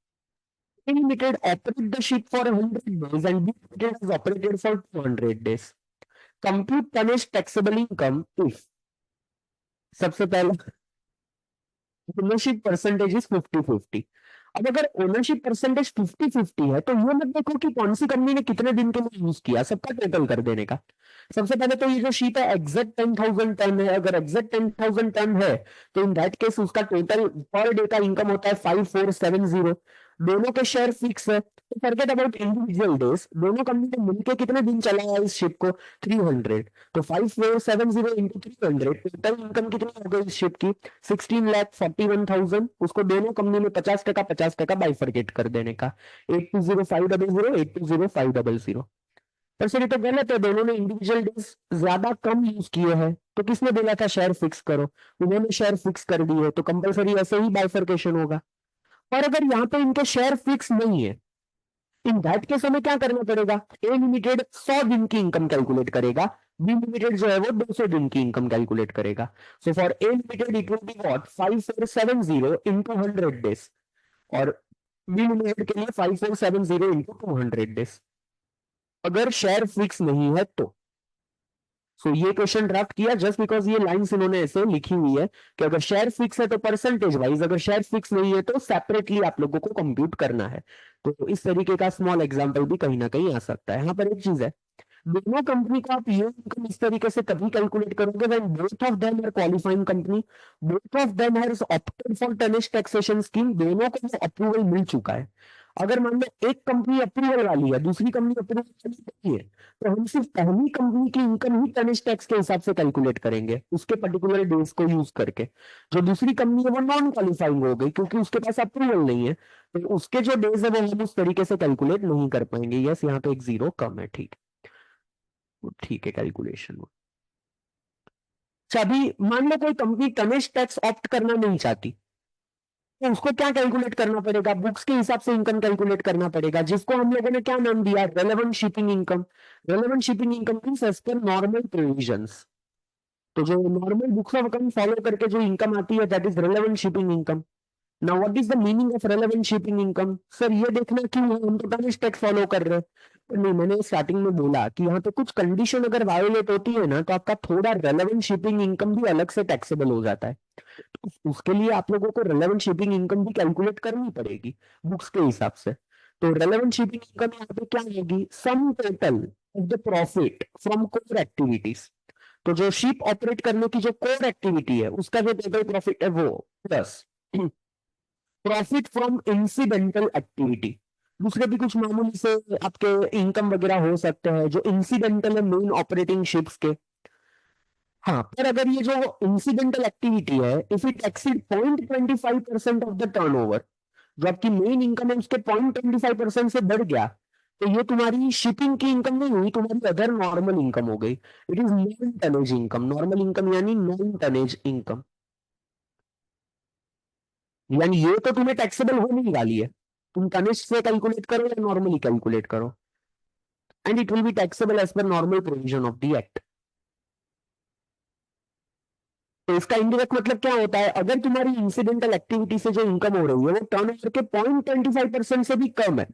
A Limited operate the ship for 100 days and B Limited has operated for 200 days. Compute tonnage taxable income if, सबसे पहले, ownership percentage is 50-50। अब अगर ownership percentage 50-50 है, तो ये मत देखो कि कौन सी कंपनी ने कितने दिन के लिए यूज किया, सबका टोटल कर देने का। सबसे पहले तो ये जो शीट है एग्जैक्ट 10,000 टन है, अगर एग्जैक्ट 10,000 टन है, तो इन दैट केस उसका टोटल पर डे का इनकम होता है 5470। दोनों के शेयर फिक्स है, तो फॉरगेट अबाउट इंडिविजुअल डेज, दोनों कंपनी ने मिलकर कितने दिन चलाया इस शिप को, 300। तो 5470 इंटू 300, टोटल इनकम कितनी हो गई इस शिप की, 16,41,000। उसको दोनों कंपनी में 50% 50% बाइफरकेट कर देने का, 820500 820500। पर सर ये तो गलत है, दोनों ने इंडिविजुअल डेज ज्यादा कम यूज किए हैं, तो किसने बोला था शेयर फिक्स करो, उन्होंने शेयर फिक्स कर दिए, तो कंपलसरी ऐसे ही बाइफर्केशन होगा। और अगर यहाँ पे इनके शेयर फिक्स नहीं है, इन दैट केस हमें क्या करना पड़ेगा, ए लिमिटेड 100 दिन की इनकम कैलकुलेट करेगा, बी लिमिटेड जो है वो 200 दिन की इनकम कैलकुलेट करेगा। So for a limited it will be what 5470 into 100 days, और बी लिमिटेड के लिए 5470 इंटू 200 डेज, अगर शेयर फिक्स नहीं है तो। सो ये क्वेश्चन ड्राफ्ट किया जस्ट बिकॉज ये लाइंस इन्होंने ऐसे लिखी हुई है कि अगर शेयर फिक्स है तो परसेंटेज वाइज, अगर शेयर फिक्स नहीं है तो सेपरेटली आप लोगों को कंप्यूट करना है। तो इस तरीके का स्मॉल एग्जांपल भी कहीं ना कहीं आ सकता है। यहाँ पर एक चीज है, दोनों कंपनी का आप ये इनकम इस तरीके से तभी कैलकुलेट करोगे when both of them are qualifying company, both of them has opted for tonnage taxation scheme, दोनों को अप्रूवल मिल चुका है। अगर मान लो एक कंपनी अप्रूवल वाली है, दूसरी कंपनी अप्रूवल नहीं है, तो हम सिर्फ पहली कंपनी की इनकम ही टनेज टैक्स के हिसाब से कैलकुलेट करेंगे, उसके पर्टिकुलर डेज को यूज करके। जो दूसरी कंपनी है वो नॉन क्वालिफाइंग हो गई, क्योंकि उसके पास अप्रूवल नहीं है, तो उसके जो डेज है वो हम उस तरीके से कैलकुलेट नहीं कर पाएंगे। यस, यहाँ पे एक जीरो कम है, ठीक, ठीक है कैलकुलेशन में। अच्छा, अभी मान लो कोई कंपनी टनेज टैक्स ऑप्ट करना नहीं चाहती, तो उसको क्या कैलकुलेट करना पड़ेगा, बुक्स के हिसाब से इनकम कैलकुलेट करना पड़ेगा, जिसको हम लोगों ने क्या नाम दिया, relevant shipping income. Relevant shipping income means as per normal provisions, तो जो normal books of account follow करके जो इनकम आती है that is relevant shipping income. Now what is the meaning of relevant shipping income, sir ये देखना क्यों है, हम तो टनेज टैक्स फॉलो कर रहे हैं। पर नहीं, मैंने स्टार्टिंग में बोला कि यहाँ पे कुछ कंडीशन अगर वायोलेट होती है ना, तो आपका थोड़ा रेलेवेंट शिपिंग इनकम भी अलग से टैक्सेबल हो जाता है। तो उसके लिए आप लोगों को रेलेवेंट शिपिंग इनकम भी कैलकुलेट करनी पड़ेगी बुक्स के हिसाब से। तो रेलेवेंट शिपिंग इनकम यहाँ पे क्या होगी, sum total of the profit from core activities. तो जो शिप ऑपरेट करने की जो कोर एक्टिविटी है उसका जो टोटल प्रॉफिट है वो, plus profit from incidental activity. दूसरे भी कुछ मामूली से आपके इनकम वगैरह हो सकते हैं जो इंसिडेंटल है मेन ऑपरेटिंग शिप्स के। हाँ, पर अगर ये जो इंसिडेंटल एक्टिविटी है, if it exceed 0.25% of the turnover, जो आपकी मेन इनकम है उसके 0.25% से बढ़ गया, तो ये तुम्हारी शिपिंग की इनकम नहीं हुई, तुम्हारी अदर नॉर्मल इनकम हो गई। It is non tonnage income. Normal income यानी नॉन टनेज इनकम, यानी ये तो तुम्हें टैक्सेबल होने ही वाली है। तुम टनेज से कैलकुलेट करो या नॉर्मली कैलकुलेट करो, and it will be taxable as per normal provision of the act. तो इसका इनडायरेक्ट मतलब क्या होता है, अगर तुम्हारी इंसिडेंटल एक्टिविटी से जो इनकम हो रही है वो टर्नओवर के 0.25% से भी कम है,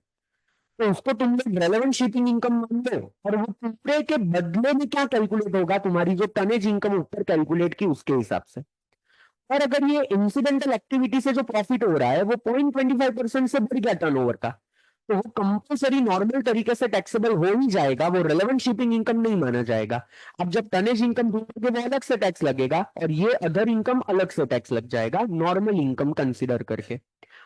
तो उसको तुम लोग रेलेवेंट शिपिंग इनकम मान लो, और वो पूरे के बदले में क्या कैलकुलेट होगा, तुम्हारी जो टनेज इनकम ऊपर कैलकुलेट की उसके हिसाब से। और अगर ये इंसिडेंटल एक्टिविटी से जो प्रॉफिट हो रहा है वो 0.25% से बढ़ गया टर्नओवर का, तो वो कंपल्सरी नॉर्मल तरीके से टैक्सेबल हो ही जाएगा, वो रेलेवेंट शिपिंग इनकम नहीं माना जाएगा। अब जब टनेज इनकम ढूंढोगे वो अलग से टैक्स लगेगा, और ये अदर इनकम अलग से टैक्स लग जाएगा नॉर्मल इनकम कंसिडर करके,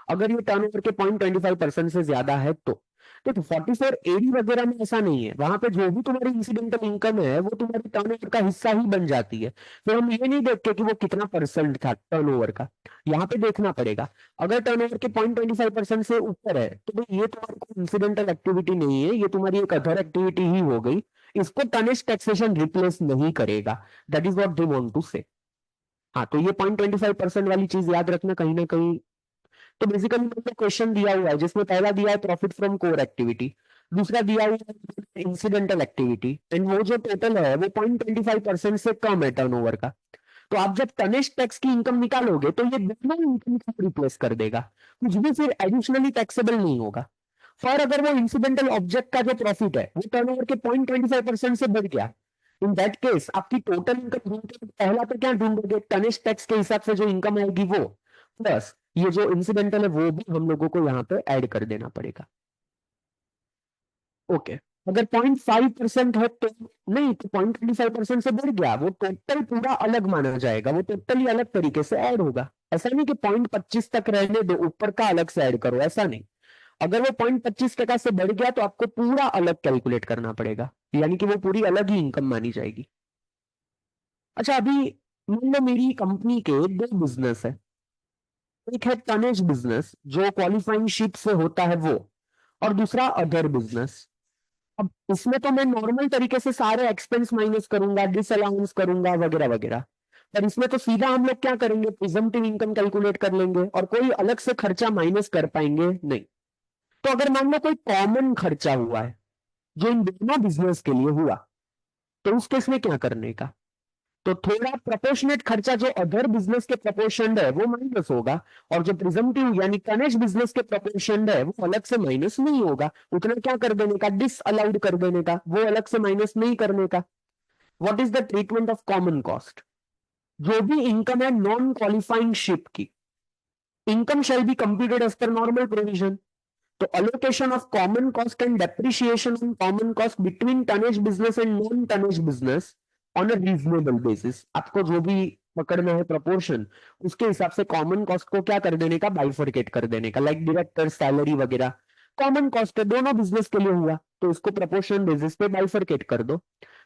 अगर ये टर्नओवर के 0.25% से ज्यादा है तो। देखो 44 AD वगैरह में ऐसा नहीं है, वहां पे जो भी तुम्हारी इंसिडेंटल इनकम है वो तुम्हारी टर्नओवर का हिस्सा ही बन जाती है। फिर हम ये नहीं देखते कि वो कितना परसेंट था टर्नओवर का, यहाँ पे देखना पड़ेगा। अगर टर्नओवर के 0.25% से ऊपर है तो भाई ये तुम्हारी कोई इंसिडेंटल एक्टिविटी नहीं है, ये तुम्हारी एक अदर एक्टिविटी ही हो गई। इसको टनेज टैक्सेशन रिप्लेस नहीं करेगा। That is what they want to say. हाँ, तो ये 0.25% वाली चीज याद रखना कहीं ना कहीं। तो बेसिकली मतलब क्वेश्चन दिया हुआ है जिसमें पहला दिया है प्रॉफिट फ्रॉम कोर एक्टिविटी, दूसरा दिया हुआ है इंसिडेंटल एक्टिविटी, एंड वो जो टोटल है वो 0.25% से कम है टर्नओवर का। तो आप जब टनेज टैक्स की इनकम निकालोगे तो ये दोनों इनकम को रिप्लेस कर देगा, कुछ भी फिर एडिशनली टैक्सेबल नहीं होगा। फॉर अगर वो इंसिडेंटल ऑब्जेक्ट का जो प्रॉफिट है वो टर्नओवर के 0.25% से बढ़ गया, इन दैट केस आपकी टोटल इनकम ढूंढते पहला तो क्या ढूंढोगे, टनेज टैक्स के हिसाब से जो इनकम आएगी वो, प्लस ये जो इंसिडेंटल है वो भी हम लोगों को यहाँ पे ऐड कर देना पड़ेगा। ओके, अगर 0.5% है तो नहीं, तो 0.25% से बढ़ गया, वो टोटल पूरा अलग माना जाएगा, वो टोटली अलग तरीके से ऐड होगा। ऐसा नहीं कि 0.25 तक रहने दो, ऊपर का अलग से ऐड करो, ऐसा नहीं। अगर वो 0.25% से बढ़ गया तो आपको पूरा अलग कैलकुलेट करना पड़ेगा, यानी कि वो पूरी अलग ही इनकम मानी जाएगी। अच्छा, अभी मान लो मेरी कंपनी के दो बिजनेस है। एक है टनेज बिजनेस जो क्वालिफाइंग शिप से होता है वो, और दूसरा अदर बिजनेस। अब इसमें तो मैं नॉर्मल तरीके से सारे एक्सपेंस माइनस करूंगा, डिसअलाउंस करूंगा वगैरह वगैरह, पर इसमें तो सीधा हम लोग क्या करेंगे, प्रिजम्पटिव इनकम कैलकुलेट कर लेंगे और कोई अलग से खर्चा माइनस कर पाएंगे नहीं। तो अगर मान लो कोई कॉमन खर्चा हुआ है जो इन दोनों बिजनेस के लिए हुआ, तो उस केस में क्या करने का, तो थोड़ा प्रोपोर्शनेट खर्चा जो अदर बिजनेस के प्रोपोर्शन है वो माइनस होगा, और जो प्रिजम्पटिव यानी टनेज बिजनेस के प्रोपोर्शन है वो अलग से माइनस नहीं होगा। उतना क्या कर देने का, डिस अलाउड कर देने का, वो अलग से माइनस नहीं करने का। What is the treatment of common cost, जो भी इनकम है नॉन क्वालिफाइंग शिप की, income shall be computed as per normal provision. तो allocation of common cost and depreciation on common cost between tonnage business and non tonnage business on a reasonable basis, आपको जो भी पकड़ना है proportion, उसके हिसाब से कॉमन कॉस्ट को क्या कर देने का, बाइफरकेट कर देने का, लाइक डायरेक्टर सैलरी वगैरह कॉमन कॉस्ट है, दोनों बिजनेस के लिए हुआ, तो इसको प्रपोर्शन बेसिस पे बाइफरकेट कर दो।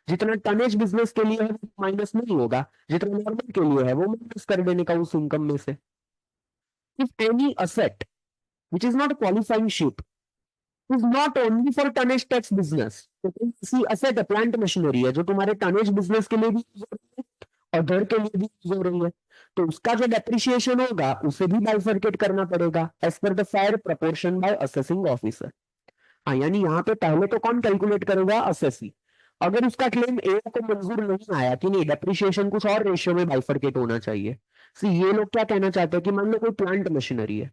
जितना टनेज बिजनेस के लिए है वो माइनस नहीं होगा, जितना नॉर्मल के लिए है वो माइनस कर देने का उस इनकम में से। If any asset which is not a qualifying ship is not only for tonnage tax business, तो कोई किसी asset प्लांट मशीनरी है जो तुम्हारे टनेज बिजनेस के लिए भी यूज हो रही है, अदर के लिए भी यूज हो रही है, तो उसका जो डेप्रिसिएशन होगा उसे भी बाइफरकेट करना पड़ेगा as per the fair proportion by assessing officer. हाँ, यानी यहाँ पे पहले तो कौन कैलकुलेट करेगा, असेसी। अगर उसका क्लेम ए को मंजूर नहीं आया कि नहीं डेप्रिसिएशन कुछ और रेशियो में बाइफरकेट होना चाहिए, सी ये लोग क्या कहना चाहते हैं कि मान लो कोई प्लांट मशीनरी है,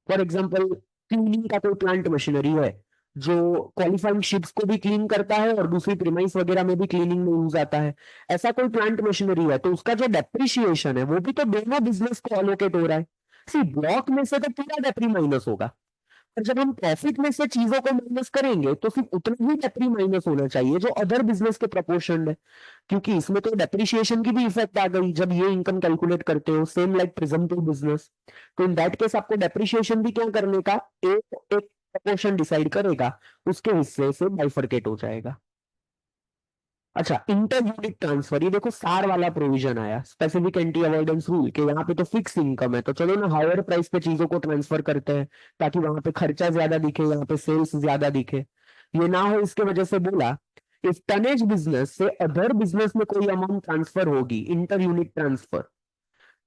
फॉर एग्जाम्पल क्लीनिंग का कोई प्लांट मशीनरी है जो क्वालिफाइंग शिप्स को भी क्लीन करता है और दूसरी प्रीमाइस वगैरह में भी क्लीनिंग में यूज आता है, ऐसा कोई प्लांट मशीनरी है, तो उसका जो डेप्रिसिएशन है वो भी तो दोनों बिजनेस को अलोकेट हो रहा है। सी ब्लॉक में से तो पूरा डेप्री माइनस होगा, पर जब हम प्रॉफिट में से चीजों को माइनस करेंगे तो फिर उतना ही डेप्री माइनस होना चाहिए जो अदर बिजनेस के प्रोपोर्शन है, क्योंकि इसमें तो डेप्रिसिएशन की भी इफेक्ट आ गई जब ये इनकम कैलकुलेट करते हो, सेम लाइक प्रिजम्पटिव बिजनेस। तो इन दैट केस आपको डेप्रिसिएशन भी क्या करने का, एक एक प्रोपोर्शन डिसाइड करेगा, उसके हिस्से से बाइफरकेट हो जाएगा। अच्छा, इंटर यूनिट ट्रांसफर, ये देखो सार वाला प्रोविजन आया, स्पेसिफिक एंटी अवॉइडेंस रूल के यहाँ पे तो फिक्स इनकम है, तो चलो ना हायर प्राइस पे चीजों को ट्रांसफर करते हैं ताकि वहां पे खर्चा ज्यादा दिखे, यहाँ पे सेल्स ज्यादा दिखे। ये ना हो इसके वजह से बोला, इफ टनेज बिजनेस से अदर बिजनेस में कोई अमाउंट ट्रांसफर होगी, inter unit transfer,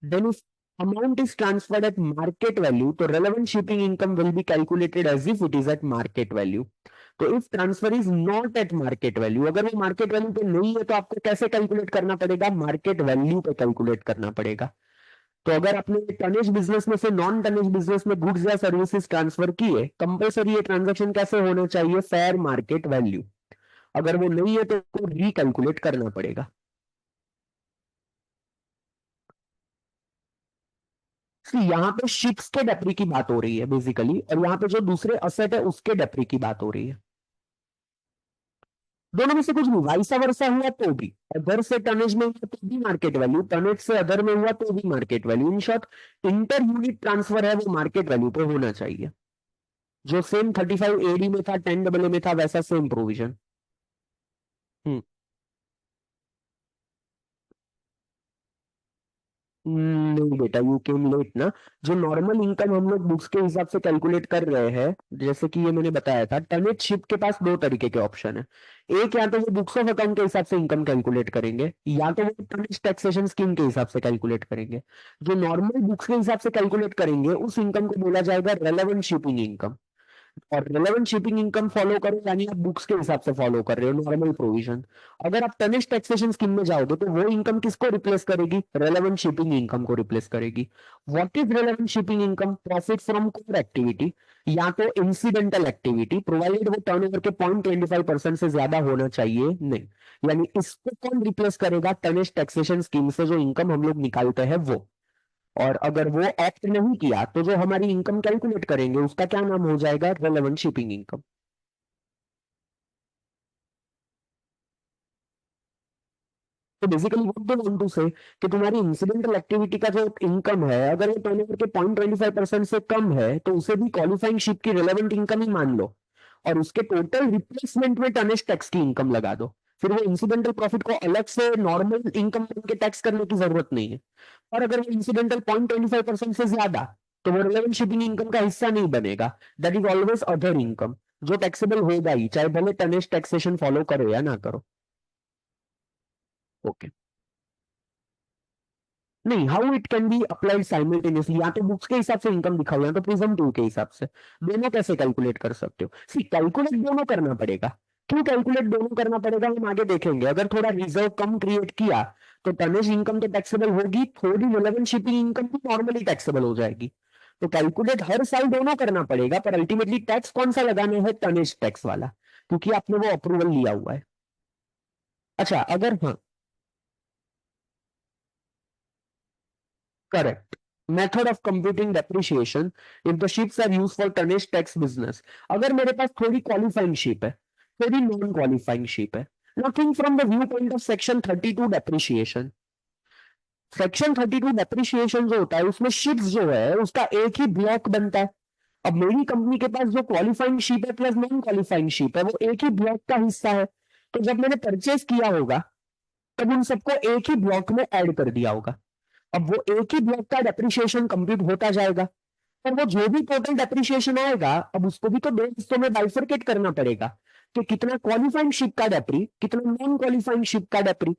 then if amount is transferred at market value, तो relevant shipping income will be calculated as if it is at market value. तो if transfer is not at market value, अगर वो market value पे नहीं है तो आपको कैसे कैलकुलेट करना पड़ेगा, market value पे कैलकुलेट करना पड़ेगा। तो अगर आपने टनेज बिजनेस में से नॉन टनेज बिजनेस में गुड्स या सर्विसेज ट्रांसफर किए, कंपलसरी ये ट्रांजैक्शन कैसे होने चाहिए, फेयर मार्केट वैल्यू। अगर वो नहीं है तो उसको रिकैलकुलेट करना पड़ेगा। यहाँ पे शिप्स के डेप्री की बात हो रही है बेसिकली, और यहाँ पे जो दूसरे असेट है उसके डेप्री की बात हो रही है। दोनों में से कुछ भी, वाइसा वर्सा हुआ तो भी, अदर से टनेज में हुआ तो भी मार्केट वैल्यू, टनेज से अदर में हुआ तो भी market value. In short, inter unit transfer है वो मार्केट वैल्यू पे होना चाहिए, जो सेम 35 AD में था, 10 AA में था, वैसा सेम प्रोविजन। नहीं बेटा, यू केम लेट ना। जो नॉर्मल इनकम हम लोग बुक्स के हिसाब से कैलकुलेट कर रहे हैं, जैसे कि ये मैंने बताया था, टनेज शिप के पास दो तरीके के ऑप्शन है। एक, या तो वो बुक्स ऑफ अकाउंट के हिसाब से इनकम कैलकुलेट करेंगे, या तो वो टनेज टैक्सेशन स्कीम के हिसाब से कैलकुलेट करेंगे। जो नॉर्मल बुक्स के हिसाब से कैलकुलेट करेंगे उस इनकम को बोला जाएगा रेलेवेंट शिपिंग इनकम। और रिलेवेंट शिपिंग इनकम फॉलो करो यानी आप बुक्स के हिसाब से फॉलो कर रहे हो नॉर्मल प्रोविजन। अगर आप टनेज टैक्सेशन स्कीम में जाओगे तो वो इनकम किसको रिप्लेस करेगी, रिलेवेंट शिपिंग इनकम को रिप्लेस करेगी। What is relevant shipping income, profit from core activity या तो इंसिडेंटल एक्टिविटी, प्रोवाइडेड वो टर्नओवर के 0.25% से ज्यादा होना चाहिए नहीं। यानी इसको कौन रिप्लेस करेगा, टनेज टैक्सेशन स्कीम से जो इनकम हम लोग निकालते हैं वो। और अगर वो एक्ट नहीं किया तो जो हमारी इनकम कैलकुलेट करेंगे उसका क्या नाम हो जाएगा, रेलेवेंट शिपिंग इनकम। तो basically what they want to say कि तुम्हारी इंसिडेंटल एक्टिविटी का जो इनकम है, अगर वो टर्नओवर के 0.25% से कम है तो उसे भी क्वालिफाइंग शिप की रेलेवेंट इनकम ही मान लो, और उसके टोटल रिप्लेसमेंट में टनेज टैक्स की इनकम लगा दो। फिर वो इंसिडेंटल प्रॉफिट को अलग से नॉर्मल इनकम के टैक्स करने की जरूरत नहीं है। और अगर वो इंसिडेंटल 0.25% से ज्यादा, तो वो रिलेवेंट शिपिंग इनकम का हिस्सा नहीं बनेगा, that is always other income, जो टैक्सेबल होगा ही, चाहे भले टनेज टैक्सेशन फॉलो करो या ना करो। ओके। नहीं, how it can be applied simultaneously, या तो बुक्स के हिसाब से इनकम दिखाओ या तो प्रिजम्पटिव के हिसाब से। दोनों कैसे कैलकुलेट कर सकते हो, सी कैलकुलेट दोनों करना पड़ेगा। क्यों कैलकुलेट दोनों करना पड़ेगा हम आगे देखेंगे। अगर थोड़ा रिजर्व कम क्रिएट किया तो टनेज इनकम तो टैक्सेबल होगी, थोड़ी रिलेवेंट शिपिंग इनकम भी नॉर्मली टैक्सेबल हो जाएगी। तो कैलकुलेट हर साल दोनों करना पड़ेगा, पर अल्टीमेटली टैक्स कौन सा लगाना है, टनेज टैक्स वाला, क्योंकि आपने वो अप्रूवल लिया हुआ है। अच्छा, अगर हाँ, correct, method of computing depreciation if the ships are used for tonnage tax business. अगर मेरे पास थोड़ी क्वालिफाइंग शिप है, थोड़ी नॉन क्वालिफाइंग शिप है, nothing from the view point of section 32 depreciation. Section 32 depreciation जो होता है उसमें शिप्स जो है उसका एक ही ब्लॉक बनता है। अब मेरी कंपनी के पास जो क्वालिफाइंग शिप है प्लस नॉन क्वालिफाइंग शिप है वो एक ही ब्लॉक का हिस्सा है। तो जब मैंने परचेस किया होगा तब उन सबको एक ही ब्लॉक में ऐड कर दिया होगा। अब वो एक ही ब्लॉक का डेप्रिसिएशन कंप्लीट होता जाएगा, पर वो जो भी टोटल डेप्रिसिएशन आएगा अब उसको भी तो दो हिस्सों में बाइफरकेट करना पड़ेगा, कि कितना क्वालिफाइंग शिप का डेप्री, कितना नॉन क्वालिफाइंग शिप का डेप्री।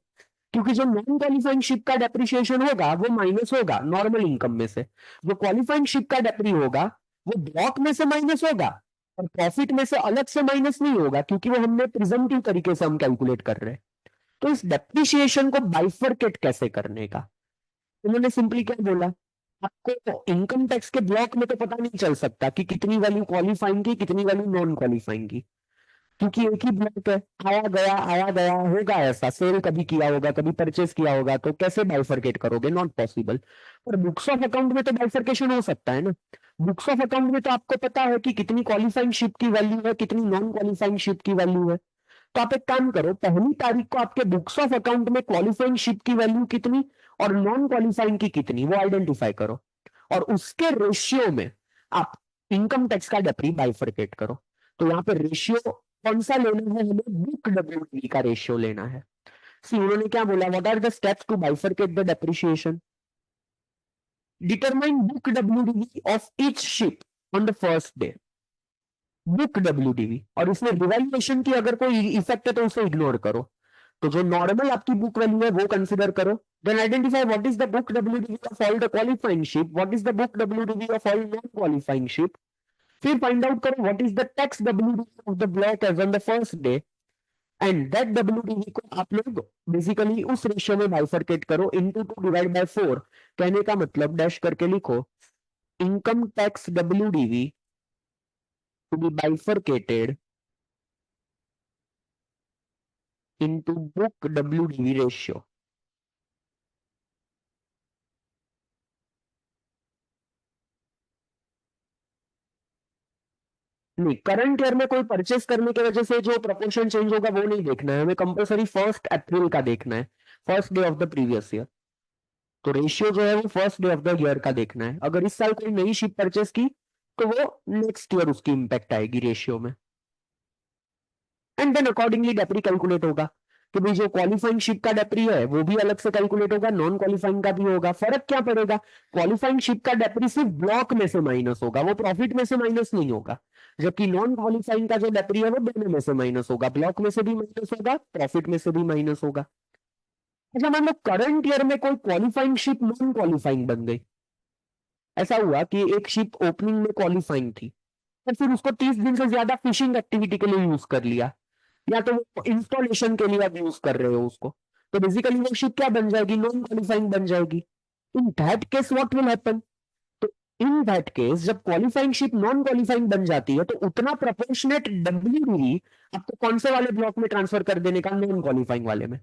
क्योंकि जो नॉन क्वालिफाइंग शिप का डेप्रिसिएशन होगा वो माइनस होगा नॉर्मल इनकम में से, जो क्वालिफाइंग शिप का डेप्री होगा वो ब्लॉक में से माइनस होगा, और प्रॉफिट में से अलग से माइनस नहीं होगा, क्योंकि वो हमने प्रिजम्पटिव तरीके से हम कैलकुलेट कर रहे हैं। तो इस डेप्रिसिएशन को बाइफरकेट कैसे करने का, उन्होंने सिंपली क्या बोला, आपको इनकम टैक्स के ब्लॉक में तो पता नहीं चल सकता कि कितनी वैल्यू क्वालिफाइंग की कितनी वैल्यू नॉन क्वालिफाइंग की, क्योंकि एक ही ब्लॉक है, आया गया होगा, ऐसा सेल कभी किया होगा कभी परचेस किया होगा, तो कैसे बाइफरकेट करोगे, नॉट पॉसिबल। पर बुक्स ऑफ अकाउंट में तो बाइफरकेशन हो सकता है ना। बुक्स ऑफ अकाउंट में तो आपको पता है कि कितनी क्वालिफाइंग शिप की वैल्यू है, कितनी नॉन क्वालिफाइंग शिप की वैल्यू है। तो आप एक काम करो, पहली तारीख को आपके बुक्स ऑफ अकाउंट में क्वालिफाइंग शिप की वैल्यू कितनी और नॉन क्वालिफाइंग की कितनी वो आइडेंटिफाई करो, और उसके रेशियो में आप इनकम टैक्स का डेप्री बाइफरकेट करो। तो यहाँ पे रेशियो कौन सा लेना है, हमें बुक डब्ल्यूटी का रेशियो लेना है। सी उन्होंने क्या बोला, what are the steps to bifurcate the depreciation, determine book WDV of each ship on the first day, book WDV, और इसमें रिवैल्यूएशन की अगर कोई इफेक्ट है तो उसे इग्नोर करो, तो जो नॉर्मल आपकी बुक वैल्यू है वो कंसिडर करो। Then identify what is the book WDV of all the qualifying ship, what is the book WDV of all non qualifying ship, फिर फाइंड आउट करो what is the tax WDV of the block as on the first day, and that WDV को आप लोग basically उस ratio में bifurcate करो into 2 divide by 4। कहने का मतलब डैश करके लिखो, income tax WDV to be bifurcated into book WDV ratio। नहीं, करंट ईयर में कोई परचेस करने की वजह से जो प्रोपोर्शन चेंज होगा वो नहीं देखना है हमें, कंपलसरी 1 अप्रैल का देखना है, first day of the previous year. तो रेशियो जो है वो first day of the year का देखना है। अगर इस साल कोई नई शिप परचेस की तो वो नेक्स्ट ईयर उसकी इंपैक्ट आएगी रेशियो में, एंड देन अकॉर्डिंगली डेप्री कैलकुलेट होगा कि भाई जो क्वालिफाइंग शिप का डेप्री है वो भी अलग से कैलकुलेट होगा, नॉन क्वालिफाइंग का भी होगा। फर्क क्या पड़ेगा, क्वालिफाइंग शिप का डेप्री सिर्फ ब्लॉक में से माइनस होगा, वो प्रॉफिट में से माइनस नहीं होगा, जबकि नॉन क्वालिफाइंग का जो डेप्री है वो दोनों में से माइनस होगा, ब्लॉक में से भी माइनस होगा, प्रॉफिट में से भी माइनस होगा। अच्छा मान लो करंट ईयर में कोई क्वालिफाइंग शिप नॉन क्वालिफाइंग बन गई, ऐसा हुआ कि एक शिप ओपनिंग में क्वालिफाइंग थी और फिर उसको 30 दिन से ज्यादा फिशिंग एक्टिविटी के लिए यूज कर लिया, या तो वो इंस्टॉलेशन के लिए आप यूज कर रहे हो उसको, तो बेसिकली वो शिप क्या बन जाएगी, नॉन क्वालिफाइंग बन जाएगी। इन that case what will happen, तो इन दैट केस जब क्वालिफाइंग शिप नॉन क्वालिफाइंग बन जाती है तो उतना प्रोपोर्शनेट डब्ल्यूडीवी आपको कौन से वाले ब्लॉक में ट्रांसफर कर देने का, नॉन क्वालिफाइंग वाले में।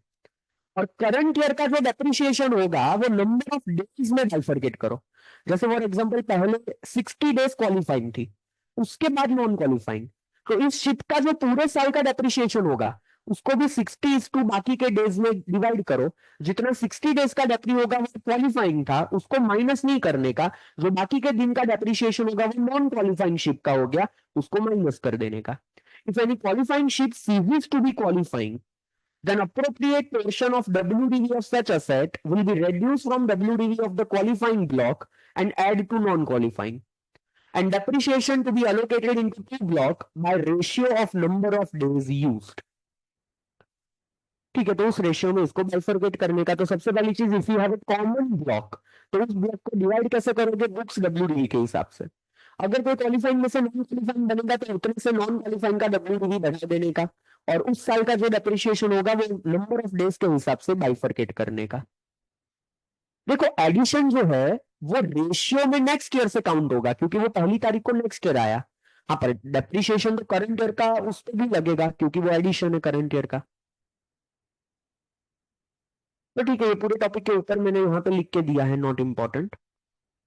और करंट ईयर का जो डेप्रिसिएशन होगा वो नंबर ऑफ डेज में बाइफरकेट करो, जैसे फॉर एग्जांपल पहले 60 डेज क्वालिफाइंग थी, उसके बाद नॉन क्वालिफाइंग, तो इस शिप का जो पूरे साल का डेप्रिसिएशन होगा उसको भी 60 बाकी के डेज में डिवाइड करो, जितना 60 डेज का डेप्री होगा वो क्वालिफाइंग था उसको माइनस नहीं करने का, जो बाकी के दिन का डेप्रिसिएशन होगा वो नॉन क्वालिफाइंग शिप का हो गया उसको माइनस कर देने का। If any qualifying ship ceases to be qualifying, then appropriate portion of WDV of such asset will be reduced from WDV of the qualifying block and add to non-qualifying, and depreciation to be allocated into two block by ratio of number of days used। ठीक है, तो उस ratio में इसको bifurcate करने का, तो सबसे पहली चीज if you have a common block तो उस ब्लॉक को डिवाइड कैसे करोगे, बुक्स डब्ल्यूडीवी के हिसाब से। अगर कोई क्वालिफाइंग में से नॉन क्वालिफाइंग बनेगा तो उतने से नॉन क्वालिफाइंग का डब्ल्यूडीवी बढ़ा देने का, और उस साल का जो डेप्रिसिएशन होगा वो नंबर ऑफ डेज के हिसाब से बाइफरकेट करने का। देखो एडिशन जो है वो रेशियो में नेक्स्ट ईयर से काउंट होगा क्योंकि वो 1 तारीख को नेक्स्ट ईयर आया। हाँ पर डेप्रिसिएशन तो करंट ईयर का उस पर भी लगेगा क्योंकि वो एडिशन है करंट ईयर का। तो ठीक है, ये पूरे टॉपिक के ऊपर मैंने यहाँ पे लिख के दिया है नॉट इम्पॉर्टेंट,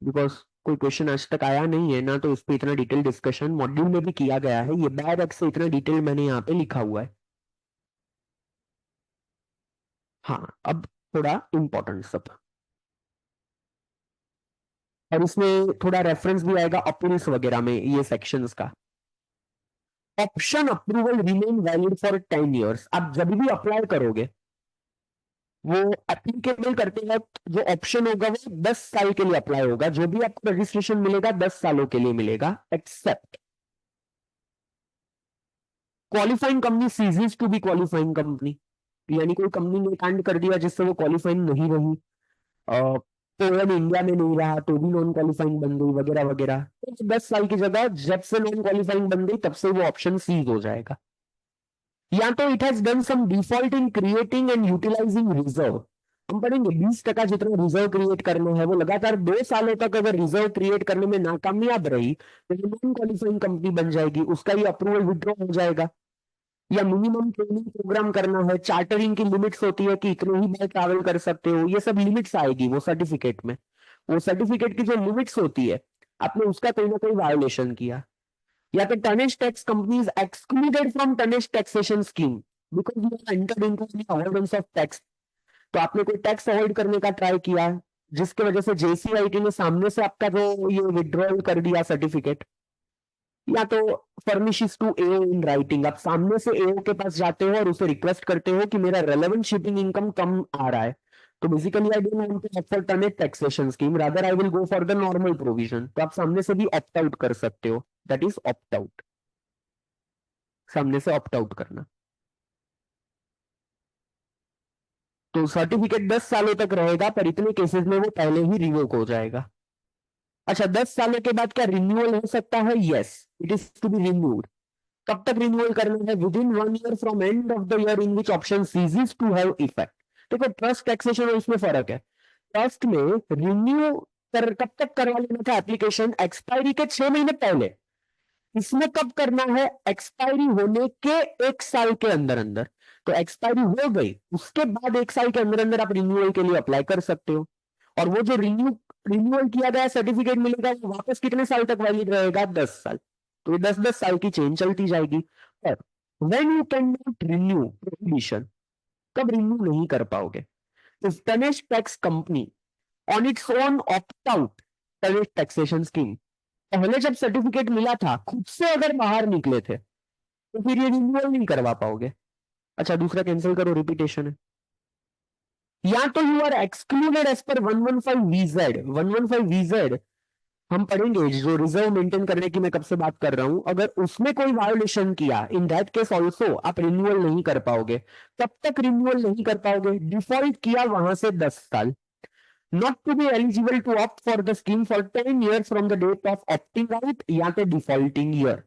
बिकॉज कोई क्वेश्चन आज तक आया नहीं है ना, तो इस पे इतना डिटेल डिस्कशन मॉड्यूल में भी किया गया है, ये बैड एक्ट से इतना डिटेल मैंने यहाँ पे लिखा हुआ है। हाँ अब थोड़ा इम्पोर्टेंट सब, और इसमें थोड़ा रेफरेंस भी आएगा अपील्स वगैरह में ये सेक्शंस का। Option approval remain valid for 10 years, आप जब भी अप्लाई करोगे वो एप्लीकेबल करते वक्त जो ऑप्शन होगा वो 10 साल के लिए अप्लाई होगा, जो भी आपको रजिस्ट्रेशन मिलेगा 10 सालों के लिए मिलेगा, except qualifying company ceases to be qualifying company, यानी कोई कंपनी ने कांड कर दिया जिससे वो क्वालिफाइंग नहीं रही, पोलन इंडिया में नहीं रहा तो भी नॉन क्वालिफाइंग बन गई वगैरह वगैरह, तो 10 साल की जगह जब से नॉन क्वालिफाइंग बन गई तब से वो ऑप्शन सीज हो जाएगा। या तो it has done some default in creating and utilizing reserve, हम पढ़ेंगे 20% जितना रिजर्व क्रिएट करना है वो लगातार 2 सालों तक अगर रिजर्व क्रिएट करने में नाकामयाब रही तो ये नॉन क्वालिफाइंग कंपनी बन जाएगी, उसका ये अप्रूवल विड्रॉ हो जाएगा। या मिनिमम ट्रेनिंग प्रोग्राम करना है, चार्टरिंग की लिमिट्स होती है कि इतने ही बार ट्रैवल कर सकते हो, ये सब लिमिट्स आएगी वो सर्टिफिकेट में, वो सर्टिफिकेट की जो लिमिट्स होती है आपने उसका कोई ना कोई वायोलेशन किया। या तो tonnage tax companies excluded from tonnage taxation scheme because you entered into the avoidance of tax, तो आपने कोई टैक्स अवॉइड करने का ट्राई किया जिसकी वजह से जेसीआईटी ने सामने से आपका जो ये विड्रॉल कर दिया सर्टिफिकेट, या तो फर्निशिस टू एओ इन राइटिंग, आप सामने से एओ के पास जाते हो और उसे रिक्वेस्ट करते हो कि मेरा रेलेवेंट शिपिंग इनकम कम आ रहा है, तो basically I don't want to opt for tonnage taxation scheme, rather I will go for the normal provision, तो आप सामने से भी ऑप्ट आउट कर सकते हो, दैट इज ऑप्ट आउट, सामने से ऑप्ट आउट करना। तो सर्टिफिकेट 10 सालों तक रहेगा, पर इतने केसेस में वो पहले ही रिवोक हो जाएगा। अच्छा, 10 सालों के बाद क्या रिन्यूअल हो सकता है? Yes, it is to be renewed. कब तक रिन्यूअल करना है? Within 1 year from end of the year in which option ceases to have effect. देखो, ट्रस्ट टैक्सेशन और इसमें फर्क है। ट्रस्ट में रिन्यू कब तक करवा लेना था एप्लीकेशन? एक्सपायरी के 6 महीने पहले। इसमें कब करना है? एक्सपायरी होने के 1 साल के अंदर अंदर। तो एक्सपायरी हो गई, उसके बाद 1 साल के अंदर अंदर आप रिन्यूअल के लिए अप्लाई कर सकते हो। और वो जो रिन्यूअल किया गया सर्टिफिकेट मिलेगा, वो वापस कितने साल तक वैलिड रहेगा? 10 साल। तो 10-10 साल की चेंज चलती जाएगी। पर when you can not renew prohibition, कब रिन्यू नहीं कर पाओगे? If tonnage tax company on its own opt out tonnage taxation scheme, पहले जब सर्टिफिकेट मिला था खुद से अगर बाहर निकले थे, तो फिर ये रिन्यूअल नहीं करवा पाओगे। अच्छा, दूसरा कैंसिल करो, रिपीटेशन है। या तो you are excluded as per 115 VZ. 115 VZ हम पढ़ेंगे, जो रिजर्व मेंटेन करने की मैं कब से बात कर रहा हूं, अगर उसमें कोई वायोलेशन किया, इन दैट केस ऑल्सो आप रिन्यूअल नहीं कर पाओगे। कब तक रिन्यूअल नहीं कर पाओगे? डिफॉल्ट किया वहां से 10 साल। Not to be eligible to opt for the scheme for 10 year from the date of opting out, या तो डिफॉल्टिंग ईयर।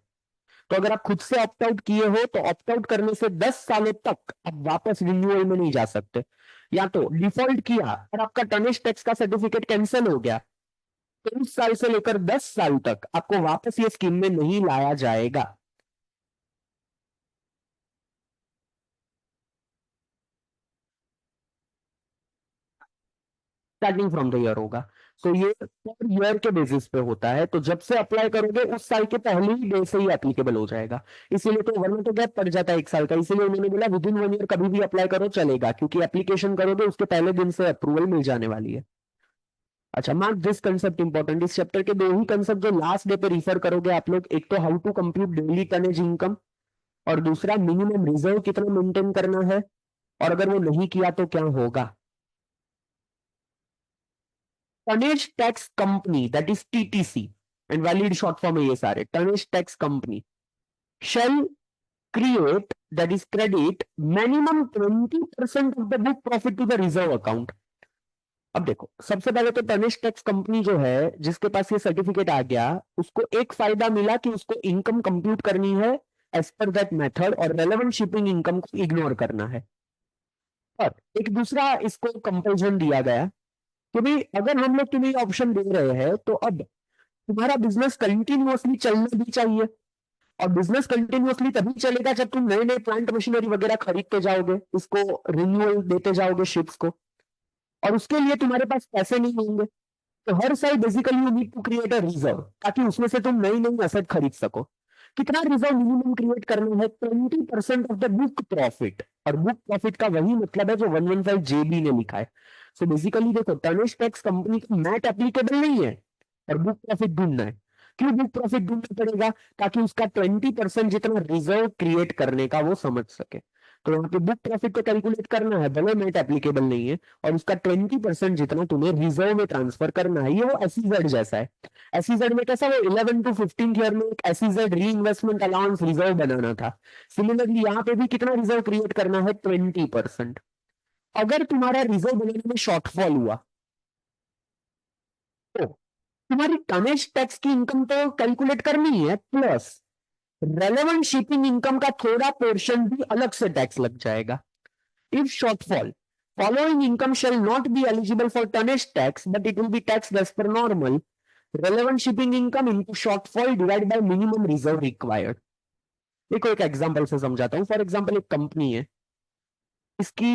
तो अगर आप खुद से ऑप्ट आउट किए हो, तो ऑप्ट आउट करने से 10 सालों तक आप वापस रिन्यूअल में नहीं जा सकते। या तो डिफॉल्ट किया और आपका टनेज टैक्स का सर्टिफिकेट कैंसिल हो गया, तो उस साल से लेकर 10 साल तक आपको वापस ये स्कीम में नहीं लाया जाएगा। स्टार्टिंग फ्रॉम द ईयर होगा। तो ये पर ईयर के बेसिस पे होता है, तो जब से अप्लाई करोगे उस साल के पहले ही डे से ही एप्लीकेबल हो जाएगा। इसीलिए तो, वरना तो गैप पड़ जाता है 1 साल का, इसीलिए उन्होंने बोला विद इन 1 ईयर कभी भी अप्लाई करो चलेगा, क्योंकि एप्लीकेशन करोगे उसके पहले दिन से अप्रूवल मिल जाने वाली है। अच्छा, मार्क दिस कंसेप्ट इंपॉर्टेंट, इस चैप्टर के दो ही कंसेप्ट जो लास्ट डे पे रिफर करोगे आप लोग, एक तो how to compute daily tonnage income, और दूसरा मिनिमम रिजर्व कितना मेंटेन करना है, और अगर वो नहीं किया तो क्या होगा। Tonnage tax company, that is TTC, and valid short form है ये सारे, tonnage tax company shall create, that is credit minimum 20% of the book profit to the reserve account। अब देखो, सबसे पहले तो टनिश टैक्स कंपनी जो है, जिसके पास ये सर्टिफिकेट आ गया, उसको एक फायदा मिला कि उसको इनकम कंप्यूट करनी है एज पर दैट मेथड, और रेलेवेंट शिपिंग इनकम को इग्नोर करना है। और एक दूसरा इसको कंपल्सन दिया गया कि भाई अगर हम लोग तुम्हें ऑप्शन दे रहे हैं, तो अब तुम्हारा बिजनेस कंटिन्यूअसली चलना भी चाहिए। और बिजनेस कंटिन्यूअसली तभी चलेगा जब तुम नए नए प्लांट मशीनरी वगैरह खरीदते जाओगे, इसको रिन्यूअल देते जाओगे शिप्स को, और उसके लिए तुम्हारे पास पैसे नहीं होंगे। तो हर साल basically you need to create a reserve, ताकि उसमें से तुम नई नई एसेट खरीद सको। कितना रिजर्व मिनिमम क्रिएट करना है? 20% ऑफ द बुक प्रॉफिट। और बुक प्रॉफिट का वही मतलब है जो 115 जेबी ने लिखा है। सो बेसिकली देखो, टर्निश टैक्स कंपनी का मैट एप्लीकेबल नहीं है, और बुक प्रॉफिट ढूंढना है। क्यों बुक प्रॉफिट ढूंढना पड़ेगा? ताकि उसका 20% जितना रिजर्व क्रिएट करने का वो समझ सके। तो यहाँ पे बुक प्रॉफिट को कैलकुलेट करना है, भले मैट एप्लीकेबल नहीं है, और उसका 20% जितना तुम्हें रिजर्व में ट्रांसफर करना है। ये वो एसईजेड जैसा है। एसईजेड में कैसा, वो 11 to 15 ईयर में एक एसईजेड री इन्वेस्टमेंट अलाउंस रिजर्व बनाना था। सिमिलरली यहाँ पे भी कितना रिजर्व क्रिएट करना है? 20%। अगर तुम्हारा रिजर्व बनाने में शॉर्टफॉल हुआ, तो तुम्हारी टनेज टैक्स की इनकम तो कैलकुलेट करनी है, प्लस रेलेवेंट शिपिंग इनकम का थोड़ा पोर्शन भी अलग से टैक्स लग जाएगा। If shortfall, following income shall not be eligible for tonnage tax, but it will be taxed as per normal. Relevant shipping income into shortfall divided by minimum reserve required। देखो, एक example से समझाता हूं। For example, एक company है, इसकी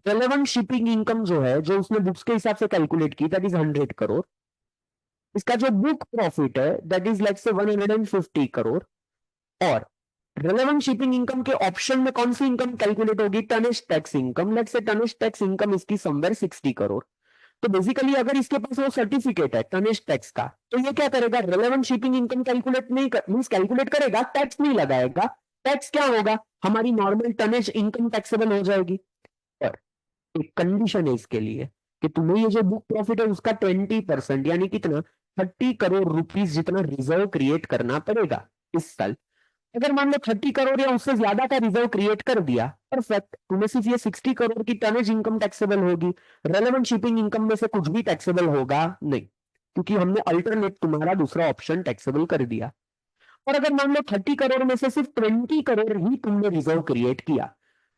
relevant shipping income जो है, जो उसने बुक्स के हिसाब से कैलकुलेट की, दैट इज 100 करोड़। इसका जो बुक प्रॉफिट है, दैट इज लाइक से 150 करोड़। और रेलेवेंट शिपिंग इनकम के ऑप्शन में कौन सी इनकम कैलकुलेट होगी? Tonnage tax income. Let's say tonnage tax income इसकी समवेयर 60 करोड़। तो बेसिकली अगर इसके पास वो सर्टिफिकेट है टनेज टैक्स का, तो ये क्या करेगा, रेलेवेंट शिपिंग इनकम कैलकुलेट नहीं कर, मींस कैलकुलेट करेगा, टैक्स नहीं लगाएगा। टैक्स क्या होगा, हमारी नॉर्मल टनेज इनकम टैक्सेबल हो जाएगी। पर एक कंडीशन है इसके लिए कि तुम्हें ये जो बुक प्रॉफिट है उसका 20% यानी कितना, 30 करोड़ रुपीज जितना रिजर्व क्रिएट करना पड़ेगा इस साल। अगर मान लो 30 करोड़ या उससे ज्यादा का रिजर्व क्रिएट कर दिया, परफेक्ट, तुम्हें सिर्फ ये 60 करोड़ की टनेज इनकम टैक्सेबल होगी। रेलेवेंट शिपिंग इनकम में से कुछ भी टैक्सेबल होगा नहीं, क्योंकि हमने अल्टरनेट तुम्हारा दूसरा ऑप्शन टैक्सेबल कर दिया। और अगर मान लो 30 करोड़ में से सिर्फ 20 करोड़ ही तुमने रिजर्व क्रिएट किया,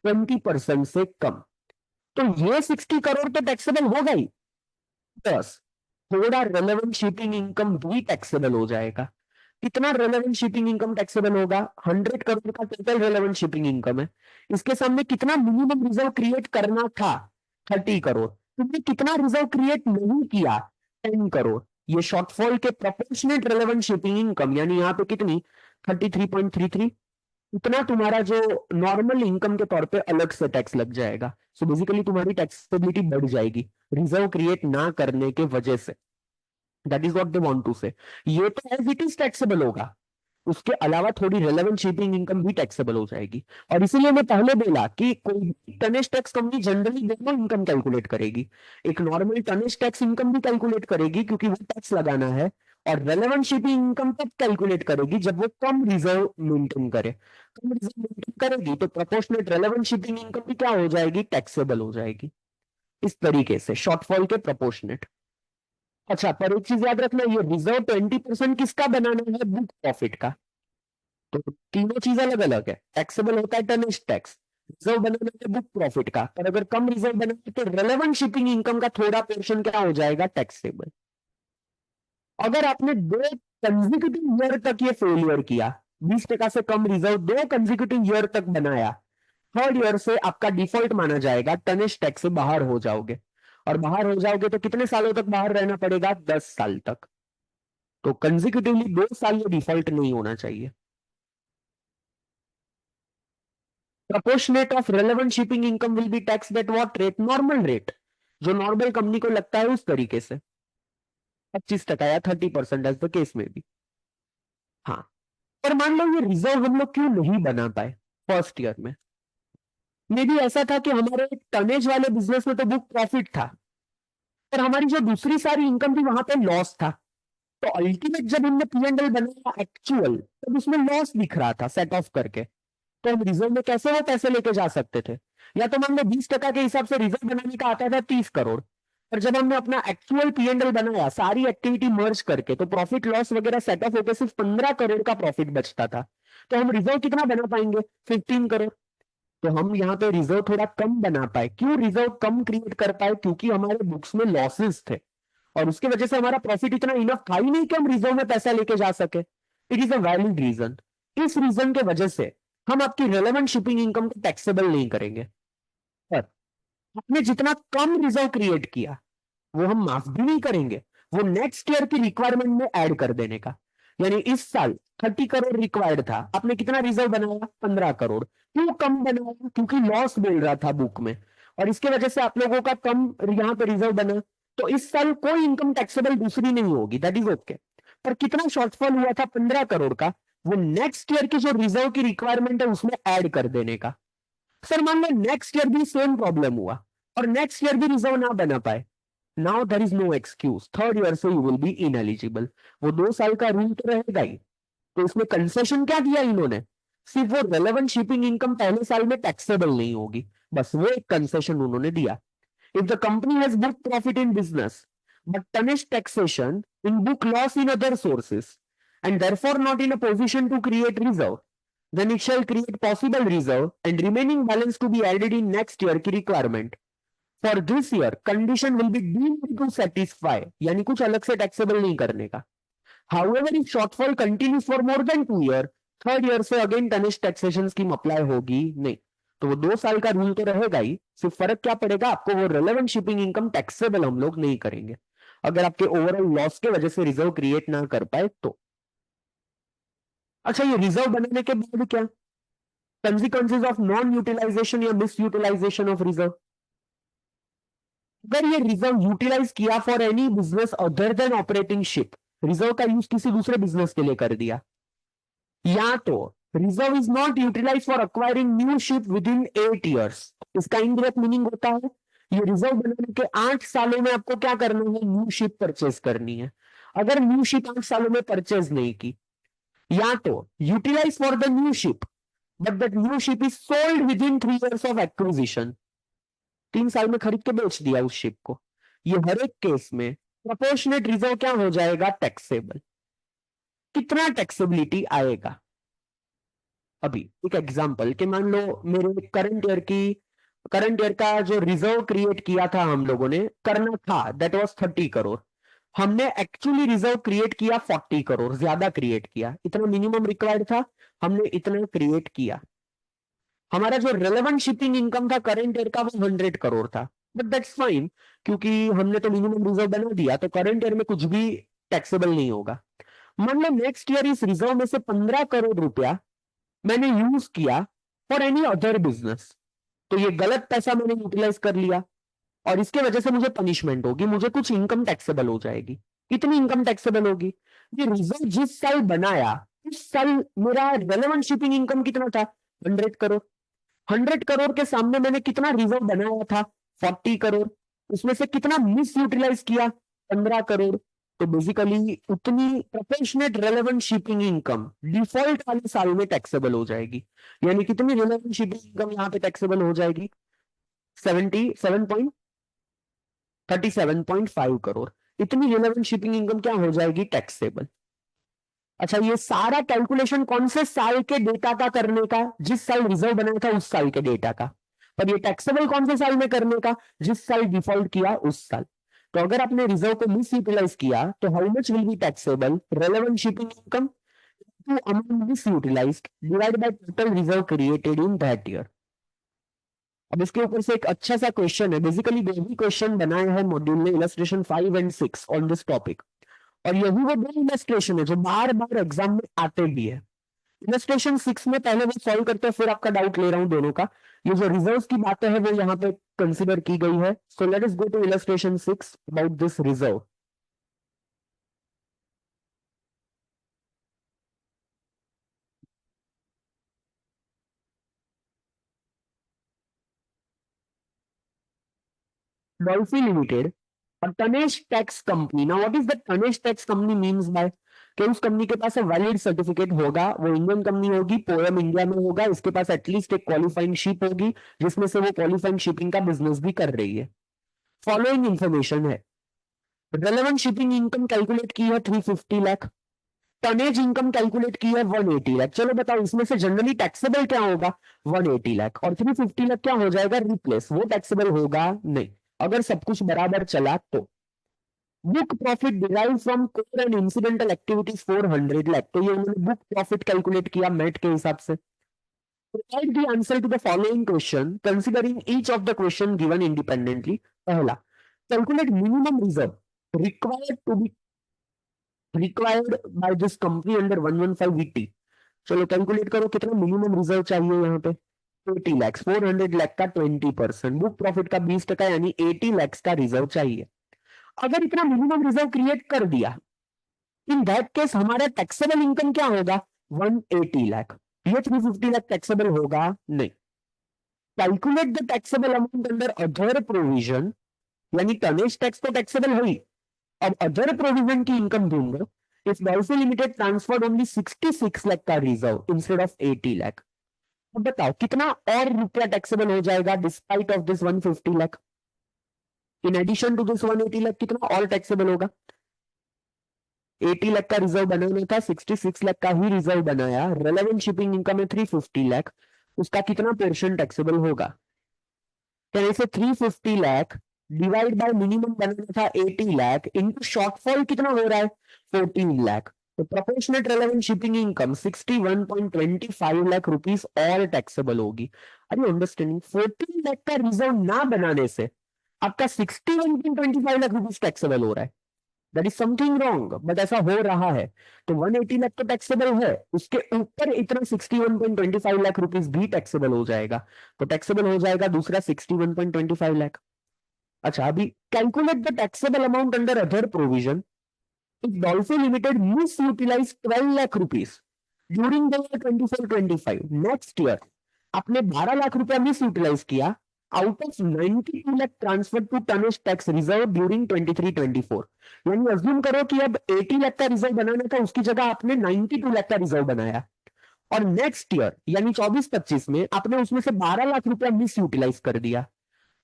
20% से कम, तो ये 60 करोड़ तो टैक्सेबल होगा ही, प्लस थोड़ा रेलेवेंट शिपिंग इनकम भी टैक्सेबल हो जाएगा। कितना रेलेवेंट शिपिंग इनकम टैक्सेबल होगा, 100 करोड़ का टोटल रेलेवेंट शिपिंग इनकम है, इसके सामने कितना मिनिमम रिजर्व क्रिएट करना था, 30 करोड़, तुमने कितना रिजर्व क्रिएट नहीं किया, 10 करोड़। ये शॉर्टफॉल के प्रोपोर्शनेट रेलेवेंट शिपिंग इनकम यानी यहाँ पे कितनी, 33.33, उतना तुम्हारा जो नॉर्मल इनकम के तौर पे अलग से टैक्स लग जाएगा। सो बेसिकली तुम्हारी टैक्सेबिलिटी बढ़ जाएगी रिजर्व क्रिएट ना करने के वजह से। That is what they want to say. ये तो एज इट इज टैक्सेबल होगा, उसके अलावा थोड़ी रेलेवेंट शिपिंग इनकम भी टैक्सेबल हो जाएगी। और इसीलिए मैं पहले बोला कि कोई टनेज टैक्स कंपनी जनरली दोनों इनकम कैलकुलेट करेगी, एक नॉर्मल टनेज टैक्स इनकम भी कैलकुलेट करेगी क्योंकि वो टैक्स लगाना है, और रेलेवेंट शिपिंग इनकम तब कैलकुलेट करेगी जब वो कम रिजर्व मेंटेन करे। कम रिजर्व मेंटेन करेगी तो प्रोपोर्शनेट रेलेवेंट शिपिंग इनकम भी क्या हो जाएगी, टैक्सेबल हो जाएगी। इस तरीके से शॉर्टफॉल के प्रोपोर्शनेट। अच्छा, पर एक चीज याद रखना, ये रिजर्व 20% किसका बनाना है, बुक प्रॉफिट का। तो तीनों चीज अलग अलग है, टैक्सेबल होता है टनेज टैक्स, रिजर्व बनाना है बुक प्रॉफिट का, पर अगर कम रिजर्व बनाना तो रेलेवेंट शिपिंग इनकम का थोड़ा पोर्शन क्या हो जाएगा, टैक्सेबल। अगर आपने 2 कंजिक्यूटिव ईयर तक ये फेलियर किया, 20% से कम रिजर्व 2 कंजिक्यूटिव ईयर तक बनाया, थर्ड ईयर से आपका डिफॉल्ट माना जाएगा, टनेज टैक्स से बाहर हो जाओगे। और बाहर हो जाओगे तो कितने सालों तक बाहर रहना पड़ेगा, 10 साल तक। तो कंजिक्यूटिवली 2 साल ये डिफॉल्ट नहीं होना चाहिए। Proportionate of relevant shipping income will B tax at what rate, normal rate, जो नॉर्मल कंपनी को लगता है उस तरीके से, 25% या 30% एज द केस में भी। हाँ, पर मान लो ये रिजर्व हम लोग क्यों नहीं बना पाए फर्स्ट ईयर में, मे भी ऐसा था कि हमारे टनेज वाले बिजनेस में तो बुक प्रॉफिट था, पर हमारी जो दूसरी सारी इनकम थी वहां पे लॉस था। तो अल्टीमेट जब हमने P&L बनाया एक्चुअल, तब उसमें लॉस दिख रहा था सेट ऑफ करके। तो हम रिजर्व में कैसे वो पैसे लेके जा सकते थे, या तो मान लो 20% के हिसाब से रिजर्व बनाने का आता था 30 करोड़, पर जब हमने अपना एक्चुअल P&L बनाया सारी एक्टिविटी मर्ज करके, तो प्रॉफिट लॉस वगैरह सेट ऑफ होकर सिर्फ 15 करोड़ का प्रॉफिट बचता था। तो हम रिजर्व कितना बना पाएंगे, 15 करोड़। तो हम यहाँ पे रिजर्व थोड़ा कम बना पाए, क्यों रिजर्व कम क्रिएट कर पाए, क्योंकि हमारे बुक्स में लॉसेस थे, और उसकी वजह से हमारा प्रॉफिट इतना इनफ था ही नहीं कि हम रिजर्व में पैसा लेके जा सके। It is a valid reason. इस रीजन के वजह से हम आपकी रेलेवेंट शिपिंग इनकम को टैक्सेबल नहीं करेंगे। पर आपने जितना कम रिजर्व क्रिएट किया वो हम माफ भी नहीं करेंगे, वो नेक्स्ट ईयर की रिक्वायरमेंट में ऐड कर देने का। यानी इस साल 30 करोड़ रिक्वायर्ड था, आपने कितना रिजर्व बनाया, 15 करोड़। क्यों कम बनाया, क्योंकि लॉस मिल रहा था बुक में, और इसके वजह से आप लोगों का कम यहाँ पे रिजर्व बना। तो इस साल कोई इनकम टैक्सेबल दूसरी नहीं होगी, दैट इज ओके। पर कितना शॉर्टफॉल हुआ था, 15 करोड़ का, वो नेक्स्ट ईयर की जो रिजर्व की रिक्वायरमेंट है उसमें ऐड कर देने का। सर मान लो नेक्स्ट ईयर भी सेम प्रॉब्लम हुआ और नेक्स्ट ईयर भी रिजर्व ना बना पाए, now there is no excuse, third year से यू विल बी इनएलिजिबल। वो 2 साल का रूल तो रहेगा ही। तो इसमें कंसेशन क्या दिया इन्होंने, सिर्फ वो रेलेवेंट शिपिंग इनकम पहले साल में टैक्सेबल नहीं होगी, बस वो एक कंसेशन उन्होंने दिया। If the company has book profit in business but tonnage taxation in book loss in other sources and therefore not in a position to create reserve, then it shall create possible reserve and remaining balance to be added in next year की requirement. For this year, condition will be deemed to satisfy, यानी कुछ अलग से taxable नहीं करने का। However, if shortfall continues for more than 2 year, third year से again tonnage taxation scheme apply होगी नहीं। तो वो 2 साल का रूल तो रहेगा ही, सिर्फ फर्क क्या पड़ेगा आपको, वो relevant shipping income taxable हम लोग नहीं करेंगे अगर आपके ओवरऑल लॉस के वजह से रिजर्व क्रिएट ना कर पाए तो। अच्छा, ये रिजर्व बनाने के बाद क्या consequences of non utilization या मिस यूटिलाइजेशन ऑफ रिजर्व। अगर ये रिजर्व यूटिलाइज किया for any business other than operating ship, reserve का यूज किसी दूसरे बिजनेस के लिए कर दिया, या तो reserve is not utilize for acquiring new ship within 8 years, इसका इनडायरेक्ट मीनिंग होता है ये रिजर्व बनाने के 8 सालों में आपको क्या करना है, न्यू शिप परचेज करनी है। अगर न्यू शिप 8 सालों में परचेज नहीं की, या तो utilize for the new ship but that new ship is sold within 3 years of acquisition, 3 साल में खरीद के बेच दिया उस शिप को, ये हर एक केस में प्रोपोर्शनेट रिजर्व क्या हो जाएगा, टैक्सेबल। कितना टैक्सेबिलिटी आएगा, अभी एक एग्जांपल कि मान लो मेरे करंट ईयर का जो रिजर्व क्रिएट किया था हम लोगों ने करना था, दैट वाज 30 करोड़, हमने एक्चुअली रिजर्व क्रिएट किया 40 करोड़, ज्यादा क्रिएट किया, इतना मिनिमम रिक्वायर्ड था, हमने इतना क्रिएट किया। हमारा जो रेलेवेंट शिपिंग इनकम था करंट ईयर का वो 100 करोड़ था, बट दैट्स फाइन, क्योंकि हमने तो मिनिमम रिजर्व बना दिया, तो करंट ईयर में कुछ भी टैक्सेबल नहीं होगा। मान लो नेक्स्ट ईयर इस रिजर्व में से 15 करोड़ रुपया मैंने यूज किया फॉर एनी अदर बिजनेस, तो ये गलत पैसा मैंने यूटिलाइज कर लिया और इसके वजह से मुझे पनिशमेंट होगी, मुझे कुछ इनकम टैक्सेबल हो जाएगी। कितनी इनकम टैक्सेबल होगी, ये रिजर्व जिस साल बनाया उस साल मेरा रेलेवेंट शिपिंग इनकम कितना था, 100 करोड़। 100 करोड़ के सामने मैंने कितना रिजर्व बनाया था, 40 करोड़, उसमें से कितना मिस यूटिलाइज किया, 15 करोड़। तो बेसिकली उतनी proportionate relevant shipping income default वाले साल में टैक्सेबल हो जाएगी। यानी कितनी रेलेवेंट शिपिंग इनकम यहाँ पे टैक्सेबल हो जाएगी, 37.5 करोड़। इतनी रेलेवेंट शिपिंग इनकम क्या हो जाएगी, टैक्सेबल। अच्छा, ये सारा कैलकुलेशन कौन से साल के डेटा का करने का, जिस साल रिजर्व बनाया था उस साल के डेटा का, पर ये टैक्सेबल कौन से साल में करने का, जिस साल डिफॉल्ट किया उस साल। तो अगर आपने रिजर्व को मिस यूटिलाइज किया तो how much will be taxable, relevant shipping income to amount misutilized divide by total reserve created in that year. अब इसके ऊपर से एक अच्छा सा क्वेश्चन है, बेसिकली दो ही क्वेश्चन बनाए हैं मॉड्यूल में, illustration 5 and 6 on this topic, और यही वो दो इलस्ट्रेशन है जो बार बार एग्जाम में आते भी है। इलस्ट्रेशन 6 में पहले वो सॉल्व करते हैं, फिर आपका डाउट ले रहा हूं दोनों का। ये जो रिजर्व्स की बातें हैं वो यहाँ पे कंसिडर की गई है। So let us go to illustration 6 about this reserve. Dolphin Limited, a tonnage tax company. Now, what is the tonnage tax company means by, कि उस कंपनी के पास वैलिड सर्टिफिकेट होगा, वो इंडियन कंपनी होगी, पोएम इंडिया में होगा, इसके पास at least एक क्वालिफाइंग शिप होगी जिसमें से वो क्वालिफाइंग शिपिंग का बिजनेस भी कर रही है। फॉलोइंग इंफॉर्मेशन है, रेलेवेंट शिपिंग इनकम कैलकुलेट की है 350 लाख, टनेज इनकम कैलकुलेट की है 180 लाख। चलो बताओ इसमें से जनरली टैक्सेबल क्या होगा, 180 लाख, और 350 लाख क्या हो जाएगा, रिप्लेस, वो टैक्सेबल होगा नहीं अगर सब कुछ बराबर चला तो। Book profit derive from core and incidental activities 400 lakh, तो ये उन्होंने बुक प्रॉफिट कैलकुलेट किया मेट के हिसाब से। Provide the answer to the following question considering each of the question given independently. पहला, calculate minimum reserve required by this company under 115 VT। चलो calculate करो कितना मिनिमम रिजर्व चाहिए यहाँ पे, 80 लाख, 400 लाख का 20%, बुक प्रॉफिट का 20% यानी 80 लाख का रिजर्व चाहिए। अगर इतना मिनिमम रिजर्व क्रिएट कर दिया, इन दैट केस हमारा टैक्सेबल इनकम क्या होगा, 180 लाख। ये 350 लाख टैक्सेबल होगा नहीं। Calculate the taxable amount under other provision, यानी टनेज टैक्स तो टैक्सेबल हुई, अब अदर प्रोविजन की इनकम दूंगा। If Dolphin limited transferred only 66 lakh का रिजर्व इंस्टेड ऑफ 80 लाख, अब बताओ कितना और रुपया टैक्सेबल हो जाएगा despite of this 150 lakh, in addition to this 180 lakh कितना और टैक्सेबल होगा। 80 लाख का रिजर्व बनाना था, 66 लाख का ही रिजर्व बनाया, रेलेवेंट शिपिंग इनकम है 350 लाख, उसका कितना पोर्शन टैक्सेबल होगा। कहने से 350 लाख डिवाइड बाय मिनिमम बनाना था 80 लाख, इनटू शॉर्टफॉल कितना हो रहा है 14 लाख, तो proportionate relevant shipping income 61.25 lakh rupees और टैक्सेबल होगी। अरे अंडरस्टैंडिंग, 14 लाख का रिजर्व ना बनाने से आपका 61.25 लाख रुपीस टैक्सेबल हो रहा है, that is something wrong, but ऐसा हो रहा है। तो 180 लाख तो टैक्सेबल है, उसके ऊपर इतना 61.25 लाख रुपीस भी टैक्सेबल हो जाएगा, तो टैक्सेबल हो जाएगा दूसरा 61.25 लाख। अच्छा, अभी calculate the taxable amount under other provision if Dolphin Limited misutilize 12 lakh rupees during the year 24-25। Next year आपने 12 लाख रुपया मिस यूटिलाइज किया, out of 92 lakh transfer to tonnage tax reserve during 23-24। यानी अज्यूम करो कि अब 80 लाख का रिजर्व बनाना था, उसकी जगह आपने 92 लाख का रिजर्व बनाया, और नेक्स्ट ईयर यानी 24-25 में आपने उसमें से 12 लाख रुपया मिस यूटिलाइज कर दिया,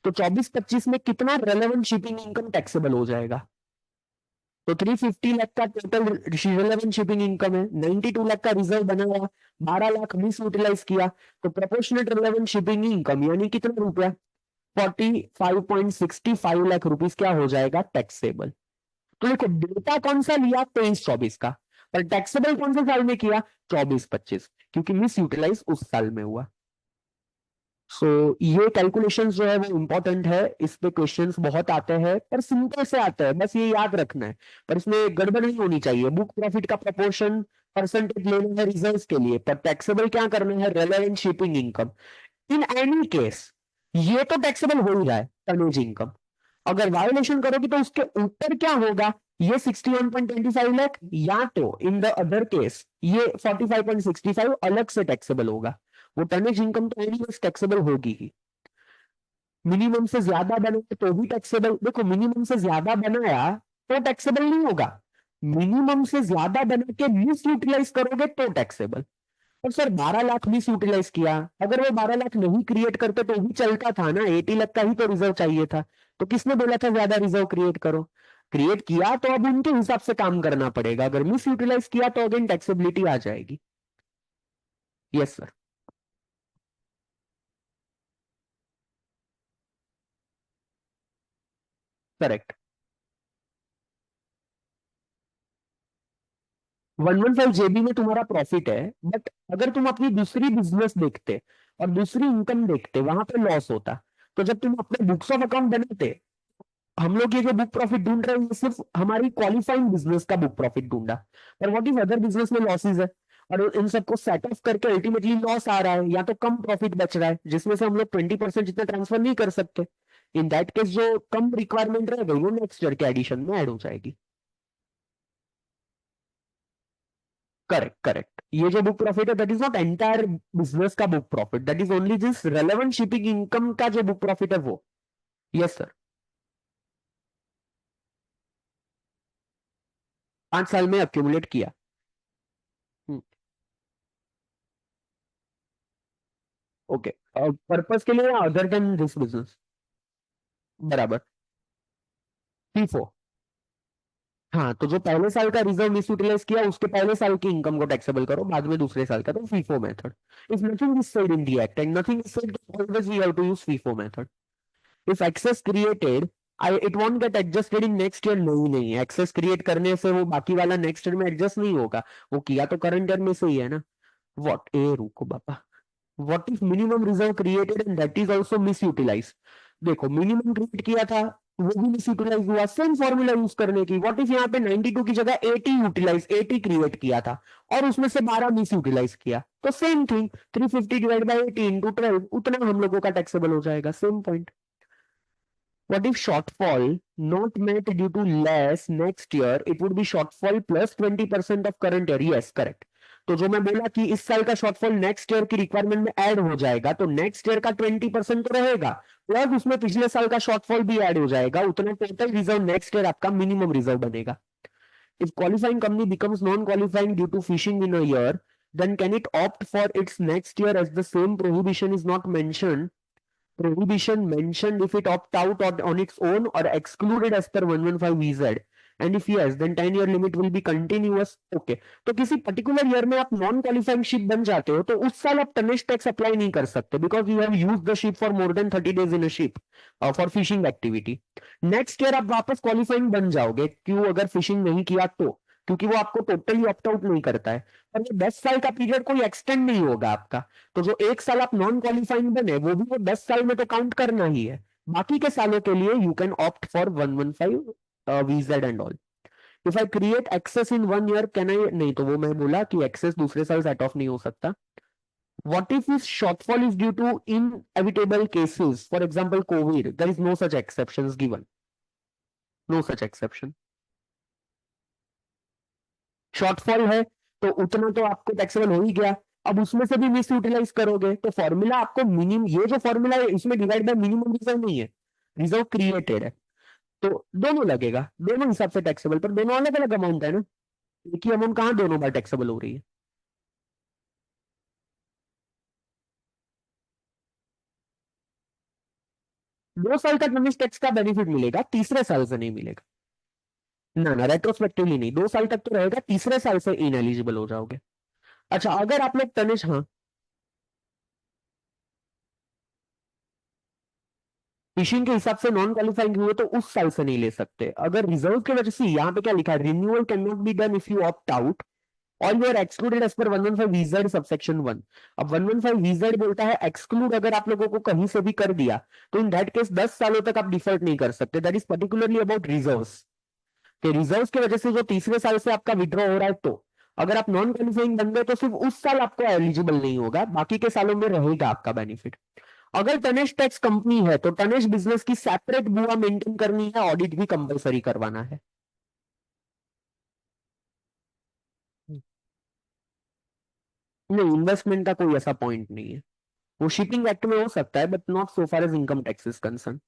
तो 24-25 में कितना रेलेवेंट शिपिंग इनकम टैक्सेबल हो जाएगा? तो 350 लाख का टोटल रिलेवेंट शिपिंग इनकम है, 92 लाख का रिजर्व बनाया, 12 लाख मिस यूटिलाइज किया, तो प्रोपोर्शनेट रिलेवेंट शिपिंग इनकम यानी कितना रुपया? 45.65 लाख रुपीस क्या हो जाएगा? टैक्सेबल। तो देखो डेटा कौन सा लिया? 23-24 का, पर टैक्सेबल कौन से साल में किया? 24-25, क्योंकि मिस यूटिलाइज उस साल में हुआ। सो ये कैलकुलेशन जो है वो इंपॉर्टेंट है, इस पे क्वेश्चंस बहुत आते हैं, पर सिंपल से आते हैं, बस ये याद रखना है, पर इसमें गड़बड़ नहीं होनी चाहिए। बुक प्रॉफिट का प्रोपोर्शन परसेंटेज लेना है रिजर्व्स के लिए, पर टैक्सेबल क्या करना है? Relevant shipping income. In any case ये तो टैक्सेबल हो ही रहा है, टनेज इनकम। अगर वायोलेशन करोगे तो उसके ऊपर क्या होगा? ये 61.25 लाख, या तो इन द अदर केस ये 45.65 अलग से टैक्सेबल होगा। वो टनेज इनकम तो एनीवेज टैक्सेबल होगी ही। मिनिमम से ज्यादा बने तो भी टैक्सेबल, देखो मिनिमम से ज्यादा बनाया तो टैक्सेबल नहीं होगा, मिनिमम से ज्यादा बना के मिस यूटिलाइज करोगे तो टैक्सेबल। और सर 12 लाख मिस यूटिलाइज किया, अगर वो 12 लाख नहीं क्रिएट करते तो भी चलता था ना, 80 लाख का ही तो रिजर्व चाहिए था, तो किसने बोला था ज्यादा रिजर्व क्रिएट करो? क्रिएट किया तो अब उनके हिसाब से काम करना पड़ेगा, अगर मिस यूटिलाइज किया तो अगेन टैक्सेबिलिटी आ जाएगी। Yes sir. करेक्ट। 115 जेबी में तुम्हारा प्रॉफिट है, बट अगर तुम अपनी दूसरी बिजनेस देखते और दूसरी इनकम देखते, वहां पे लॉस होता। तो जब तुम अपने बुक्स ऑफ अकाउंट बनाते, हम लोग ये जो बुक प्रॉफिट ढूंढ रहे हैं ये सिर्फ हमारी क्वालिफाइंग बिजनेस का बुक प्रॉफिट ढूंढा, पर व्हाट इफ अदर बिजनेस में लॉसेज है, और इन सबको सेट ऑफ करके अल्टीमेटली लॉस आ रहा है, या तो कम प्रॉफिट बच रहा है जिसमें से हम लोग 20% जितना ट्रांसफर नहीं कर सकते। इन दैट केस जो कम रिक्वायरमेंट रह गई वो नेक्स्ट ईयर के एडिशन में ऐड हो जाएगी। करेक्ट करेक्ट, ये जो बुक प्रॉफिट है that is not entire business का book profit, that is only जिस रेलेवेंट शिपिंग इनकम का जो बुक प्रॉफिट है वो। Yes sir. 5 साल में अक्यूमुलेट किया। ओके, पर्पस के लिए या अदर देन दिस बिजनेस? बराबर। फीफो। हाँ, तो जो पहले साल का रिजर्व मिस यूटिलाइज किया उसके पहले साल की इनकम को टैक्सेबल करो, बाद में दूसरे साल का, तो FIFO method. If nothing is said in the act and nothing is said, always we have to use FIFO method. If excess created, I it won't get adjusted in next year. नहीं नहीं, access create करने से वो बाकी वाला next year में adjust नहीं होगा, वो किया तो करंट ईयर में से ही है ना। व्हाट, ए रुको बाबा, what if minimum reserve created and that is also misutilize? देखो मिनिमम क्रिएट किया था, वो भी मिसयूटिलाइज हुआ, सेम फॉर्मूला यूज करने की। व्हाट इफ यहाँ पे 92 की जगह 80 यूटिलाइज, 80 क्रिएट किया था और उसमें से 12 मिस यूटिलाइज किया, तो same thing, 350 divide by 80 into 12, उतना हम लोगों का टैक्सेबल हो जाएगा, same point. What if shortfall not met due to less next year? It would be shortfall plus 20% of current year. Yes, correct. तो जो मैं बोला कि इस साल का शॉर्टफॉल नेक्स्ट ईयर की रिक्वायरमेंट में ऐड हो जाएगा, तो नेक्स्ट ईयर का 20% तो रहेगा, प्लस उसमें पिछले साल का शॉर्टफॉल भी ऐड हो जाएगा, उतना टोटल रिजर्व नेक्स्ट ईयर आपका मिनिमम रिजर्व बनेगा। If qualifying company becomes non qualifying due to fishing in a year, then can it opt for its next year as the same prohibition is not mentioned, prohibition mentioned if it opt out on its own or excluded as per 115 VZ, and if yes then 10-year limit will be continuous. Okay, तो किसी particular year में आप non qualifying ship बन जाते हो तो उस साल आप टनेज टैक्स अप्लाई नहीं कर सकते, because you have used the ship for more than 30 days in a ship for fishing activity. Next year आप वापस क्वालिफाइंग बन जाओगे, क्यों? अगर फिशिंग नहीं किया तो, क्योंकि वो आपको टोटली ऑप्ट आउट नहीं करता है, पर वो 10 साल का पीरियड कोई एक्सटेंड नहीं होगा आपका, तो जो एक साल आप नॉन क्वालिफाइंग बने वो भी वो 10 साल में तो काउंट करना ही है। बाकी के सालों के लिए you can opt for 115 VZ and all. If I create excess in 1 year can I, नहीं तो वो मैं बोला कि एक्सेस दूसरे साल सेट ऑफ नहीं हो सकता, What if this shortfall is due to inevitable cases? For example, COVID. There is no such exceptions given. No such exception. Shortfall है तो उतना तो आपको टैक्सेबल हो ही गया। अब उसमें से भी मिस यूटिलाइज करोगे तो फॉर्मूला आपको मिनिमम, ये जो फॉर्मूला है इसमें डिवाइड बाय मिनिमम रिजर्व नहीं है, रिजर्व क्रिएटेड है, तो दोनों लगेगा, दोनों हिसाब से टैक्सेबल, पर दोनों अलग अलग अमाउंट है ना, एक ही अमाउंट कहाँ दोनों बार टैक्सेबल हो रही है। 2 साल का टर्निश टैक्स का बेनिफिट मिलेगा, तीसरे साल से नहीं मिलेगा। ना ना, रेट्रोस्पेक्टिवली नहीं, 2 साल तक तो रहेगा, तीसरे साल से इन एलिजिबल हो जाओगे। अच्छा, अगर आप लोग टर्निश, हाँ, फिशिंग के हिसाब से नॉन क्वालिफाइंग हुए तो उस साल से नहीं ले सकते। अगर रिजर्व की वजह से, यहाँ पे क्या लिखा है, renewal can not be done if you opt out और you are excluded as per 115 VZ subsection 1। अब 115 VZ बोलता है एक्सक्लूड अगर आप लोगों को कहीं से भी कर दिया तो इन दैट केस 10 सालों तक आप डिफॉल्ट नहीं कर सकते। That is particularly about reserves, कि रिजर्व्स की वजह से जो तीसरे साल से आपका विड्रॉ हो रहा है, तो अगर आप नॉन क्वालिफाइंग बन गए तो सिर्फ उस साल आपको एलिजिबल नहीं होगा, बाकी के सालों में रहेगा आपका बेनिफिट। अगर तनेश टैक्स कंपनी है तो तनेश बिजनेस की सेपरेट बुआ मेंटेन करनी है, ऑडिट भी कंपलसरी करवाना है। नहीं, इन्वेस्टमेंट का कोई ऐसा पॉइंट नहीं है, वो शिपिंग एक्ट में हो सकता है but not so far as income tax is concern.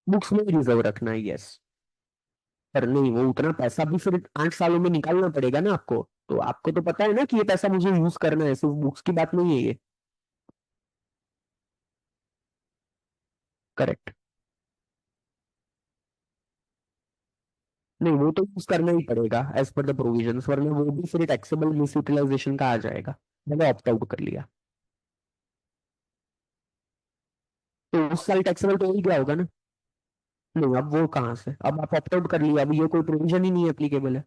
Books में रिजर्व रखना है, यस। पर नहीं, वो उतना पैसा भी फिर 8 सालों में निकालना पड़ेगा ना आपको, तो आपको तो पता है ना कि ये पैसा मुझे यूज करना है, सिर्फ बुक्स की बात नहीं है ये। करेक्ट। नहीं, वो तो यूज करना ही पड़ेगा एज पर द प्रोविजंस, वरना वो भी फिर टैक्सेबल मिस यूटिलाइजेशन का आ जाएगा। मैंने ऑप्ट आउट कर लिया तो उस साल टैक्सेबल तो हो ही गया होगा ना। नहीं, अब वो कहाँ से, अब आप ऑप्ट आउट कर लिया, अब ये कोई प्रोविजन ही नहीं एप्लीकेबल है।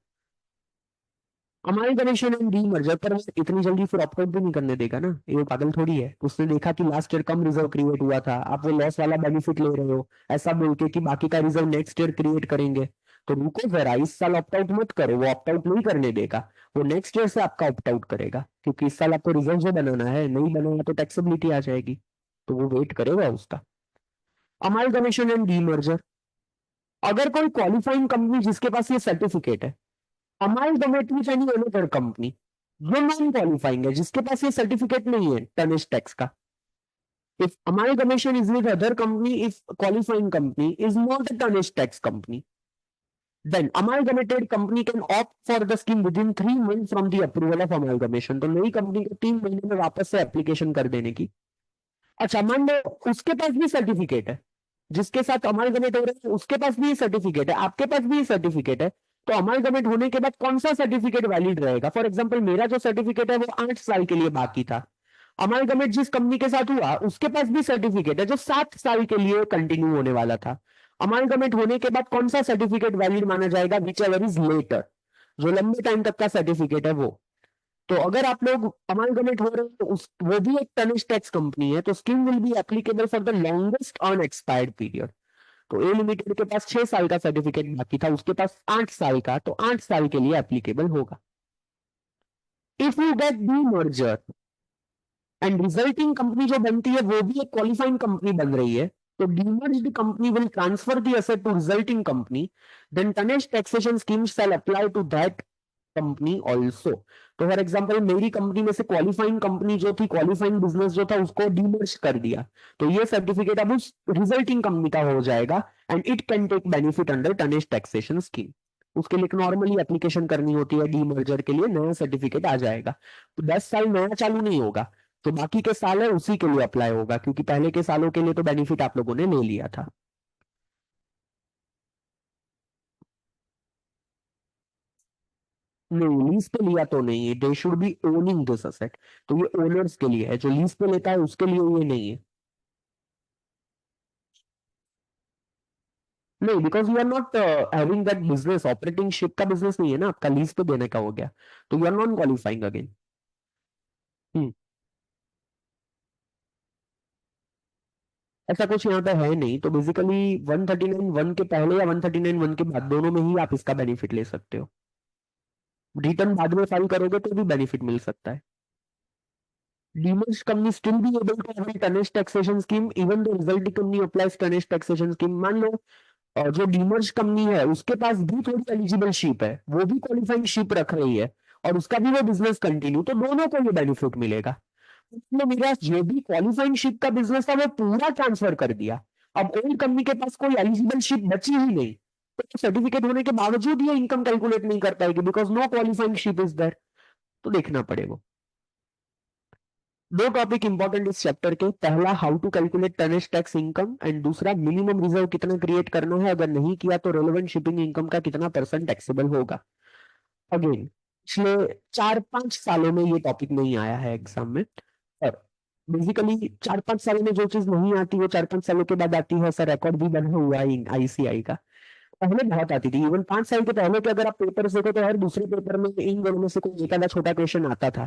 हमारे गणेशन एंड डी मर्जर पर इतनी जल्दी फिर ऑप्ट आउट भी नहीं करने देगा ना, ये पागल थोड़ी है। उसने देखा कि लास्ट ईयर कम रिजर्व क्रिएट हुआ था, आप वो लॉस वाला बेनिफिट ले रहे हो, ऐसा बोल के कि बाकी का रिजर्व नेक्स्ट ईयर क्रिएट करेंगे, तो रुको जरा, इस साल ऑप्ट आउट मत करो, वो ऑप्ट आउट नहीं करने देगा, वो नेक्स्ट ईयर से आपका ऑप्ट आउट करेगा, क्योंकि इस साल आपको रिजर्व जो बनाना है, नहीं बनाया तो टैक्सेबिलिटी आ जाएगी, तो वो वेट करेगा उसका। अमालगमेशन एंड डीमर्जर, अगर कोई क्वालिफाइंग कंपनी जिसके पास ये सर्टिफिकेट है, amalgamate with any another company जो नॉन क्वालिफाइंग है, जिसके पास ये सर्टिफिकेट नहीं है टर्निश टैक्स का, if amalgamation is with other company, if qualifying company is not a tarnished tax company, then amalgamated company can opt for the scheme within 3 months from the approval of amalgamation। तो नई company को 3 महीने में वापस से application कर देने की। अच्छा, मान लो उसके पास भी सर्टिफिकेट है, जिसके साथ अमालगमेट हो रहा है उसके पास भी सर्टिफिकेट है, आपके पास भी सर्टिफिकेट है, तो अमालगमेट होने के बाद कौन सा सर्टिफिकेट वैलिड रहेगा? फॉर एग्जांपल, मेरा जो सर्टिफिकेट है वो 8 साल के लिए बाकी था, अमालगमेट जिस कंपनी के साथ हुआ उसके पास भी सर्टिफिकेट है जो 7 साल के लिए कंटिन्यू होने वाला था। अमालगमेट होने के बाद कौन सा सर्टिफिकेट वैलिड माना जाएगा? विच एवर इज लेटर, जो लंबे टाइम तक का सर्टिफिकेट है वो। तो अगर आप लोग अमालगमेट हो रहे हैं तो वो भी एक टनिश टैक्स कंपनी है, तो scheme will be applicable for the longest unexpired period. तो ए लिमिटेड के पास 6 साल का सर्टिफिकेट बाकी था, उसके पास 8 साल का, तो 8 साल के लिए एप्लीकेबल होगा। If you get D merger and resulting company जो बनती है वो भी एक क्वालिफाइंग कंपनी बन रही है, तो demerged company will transfer the asset to resulting company, then tonnage taxation scheme shall apply to that company also. तो फॉर एग्जाम्पल, मेरी कंपनी में से क्वालिफाइंग कंपनी जो थी, क्वालिफाइंग बिजनेस जो था, उसको डीमर्ज कर दिया, तो ये सर्टिफिकेट अब उस रिजल्टिंग कंपनी का हो जाएगा and it can take benefit under tonnage taxation scheme. उसके लिए नॉर्मली एप्लीकेशन करनी होती है, डीमर्जर के लिए नया सर्टिफिकेट आ जाएगा, तो 10 साल नया चालू नहीं होगा, तो बाकी के साल है उसी के लिए अप्लाई होगा, क्योंकि पहले के सालों के लिए तो बेनिफिट आप लोगों ने ले लिया था। नहीं, लीज पे लिया तो नहीं है, they should be owning this asset, तो ये ओनर्स के लिए है, जो लीज पे लेता है उसके लिए ये नहीं है। नहीं, because you are not having that business, operating ship का बिजनेस नहीं है ना आपका, लीज पे देने का हो गया, तो you are non qualifying again. हम्म, ऐसा कुछ यहाँ पे है नहीं, तो बेसिकली 139(1) के पहले या 139(1) के बाद, दोनों में ही आप इसका बेनिफिट ले सकते हो। रिटर्न बाद में फाइल करोगे तो भी बेनिफिट मिल सकता है। demerged company still be able to avail tonnage taxation scheme even though resulting company applies tonnage taxation scheme? मान लो जो डीमर्ज कंपनी है उसके पास भी थोड़ी एलिजिबल शिप है, वो भी क्वालिफाइंग शिप रख रही है और उसका भी वो बिजनेस कंटिन्यू, तो दोनों को ये बेनिफिट मिलेगा। उसने मेरा जो भी क्वालिफाइंग शिप का बिजनेस था वो पूरा ट्रांसफर कर दिया, अब ओल्ड कंपनी के पास कोई एलिजिबल शिप बची ही नहीं, तो सर्टिफिकेट होने के बावजूद ये इनकम कैलकुलेट नहीं कर पाएगी because no qualifying ship is there. तो देखना पड़ेगा। दो टॉपिक इंपॉर्टेंट इस चैप्टर के, पहला how to calculate tonnage tax income and दूसरा मिनिमम रिजर्व कितना क्रिएट करना है, अगर नहीं किया तो रेलेवेंट शिपिंग इनकम का कितना परसेंट टैक्सेबल होगा। अगेन पिछले 4-5 सालों में ये टॉपिक नहीं आया है एग्जाम में, और बेसिकली 4-5 सालों में जो चीज नहीं आती वो 4-5 सालों के बाद आती है, ऐसा रिकॉर्ड भी बना हुआ है आईसीआई का। पहले बहुत आती थी, इवन 5 साल के पहले के अगर आप पेपर देखो तो हर दूसरे पेपर में इन दोनों में से कोई एक आधा छोटा क्वेश्चन आता था,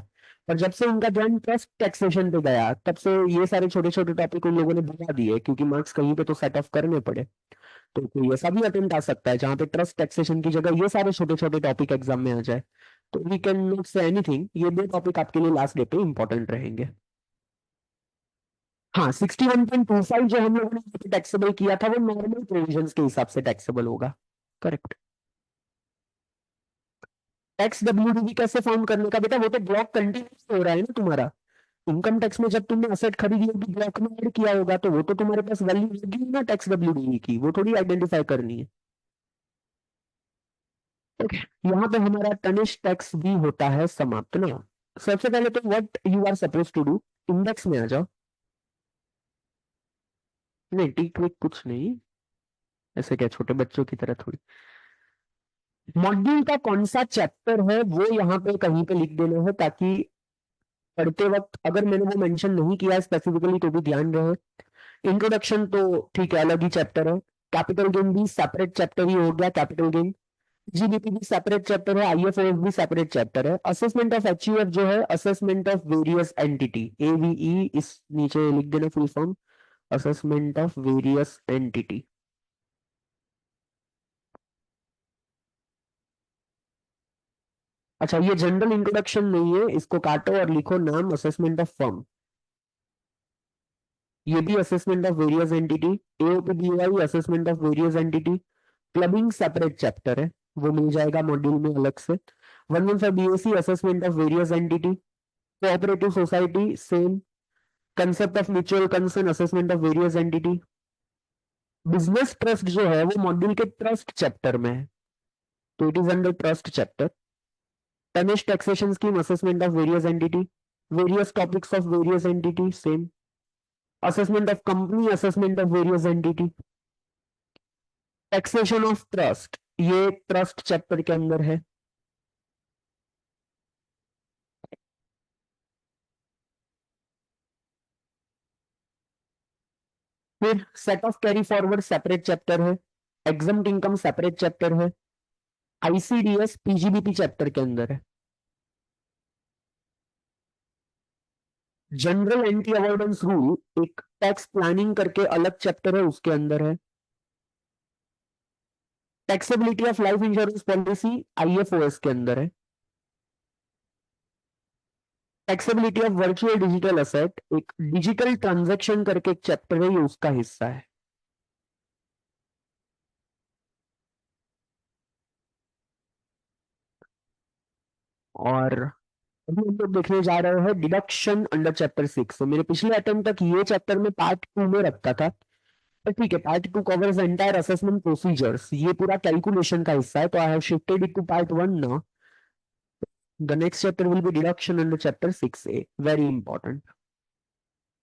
पर जब से उनका ध्यान ट्रस्ट टैक्सेशन पे गया तब से ये सारे छोटे छोटे टॉपिक उन लोगों ने भगा दिए, क्योंकि मार्क्स कहीं पे तो सेट ऑफ करने पड़े। तो कोई ऐसा भी अटेम्प्ट आ सकता है जहां पे ट्रस्ट टैक्सेशन की जगह ये सारे छोटे छोटे टॉपिक एग्जाम में आ जाए, तो we can not say anything, ये दो टॉपिक आपके लिए लास्ट डे पे इंपॉर्टेंट रहेंगे। हाँ 61.25 जो हम लोगों ने टैक्सेबल किया था वो नॉर्मल प्रोविजंस के हिसाब से टैक्सेबल होगा। करेक्ट। टैक्स डब्ल्यूडीवी कैसे फाउंड करने का बेटा, वो तो ब्लॉक कंटिन्यूस हो रहा है ना तुम्हारा, इनकम टैक्स में जब तुमने असेट खरीदी होगी ब्लॉक में ऐड किया होगा तो वो तो तुम्हारे पास वैल्यू होगी ना टैक्स डब्ल्यूडीवी की, वो थोड़ी आइडेंटिफाई करनी है। ओके, यहाँ पे हमारा टनिश टैक्स भी होता है समाप्त ना। सबसे पहले तो what you are suppose to do, index में आ जाओ। नहीं टी क्विक कुछ नहीं, ऐसे क्या छोटे बच्चों की तरह थोड़ी। मॉड्यूल का कौन सा चैप्टर है वो यहाँ पे कहीं पे लिख देना है, ताकि पढ़ते वक्त अगर मैंने वो मेंशन नहीं किया स्पेसिफिकली तो भी ध्यान रहे। इंट्रोडक्शन तो ठीक है अलग ही चैप्टर है, कैपिटल गेन भी सेपरेट चैप्टर ही हो गया, कैपिटल गेन। जीडीपी भी सेपरेट चैप्टर है, आईएफओएस भी सेपरेट चैप्टर है। असेसमेंट ऑफ एचयूएफ जो है असेसमेंट ऑफ वेरियस एंटिटी, एवीई इस नीचे लिख देना full form, assessment of various entity. अच्छा ये जनरल इंट्रोडक्शन नहीं है, इसको काटो और लिखो नाम असेसमेंट ऑफ फर्म, ये भी असेसमेंट ऑफ वेरियस एंटिटी। एओपीबीवाई assessment of various entity. Clubbing separate chapter है, वो मिल जाएगा मॉड्यूल में अलग से। 115 BSC assessment of various entity. Cooperative society same, concept of mutual concern assessment of various entity. Business trust जो है वो मॉड्यूल के ट्रस्ट चैप्टर में है, तो it is under trust chapter. Tonnage taxation scheme assessment of various entity. Various topics of various entity same. Assessment of company assessment of various entity. Taxation of trust ये trust chapter के अंदर है। फिर set off carry forward separate chapter है। Exempt income separate chapter है। ICDS PGBP chapter के अंदर है। जनरल एंटी अवॉइडेंस रूल एक टैक्स प्लानिंग करके अलग चैप्टर है उसके अंदर है। Taxability of life insurance policy IFOS के अंदर है। Taxability of virtual digital asset एक डिजिटल ट्रांजैक्शन करके एक चैप्टर है, ये उसका हिस्सा है। और अभी हम लोग देखने जा रहे हैं डिडक्शन अंडर चैप्टर 6। मेरे पिछले अटेम्प्ट तक ये चैप्टर में पार्ट 2 में रखता था, पर ठीक है part 2 covers entire assessment procedures, ये पूरा कैलकुलेशन का हिस्सा है, तो I have shifted it to part 1 now. The next chapter will be deduction under chapter 6A, very important.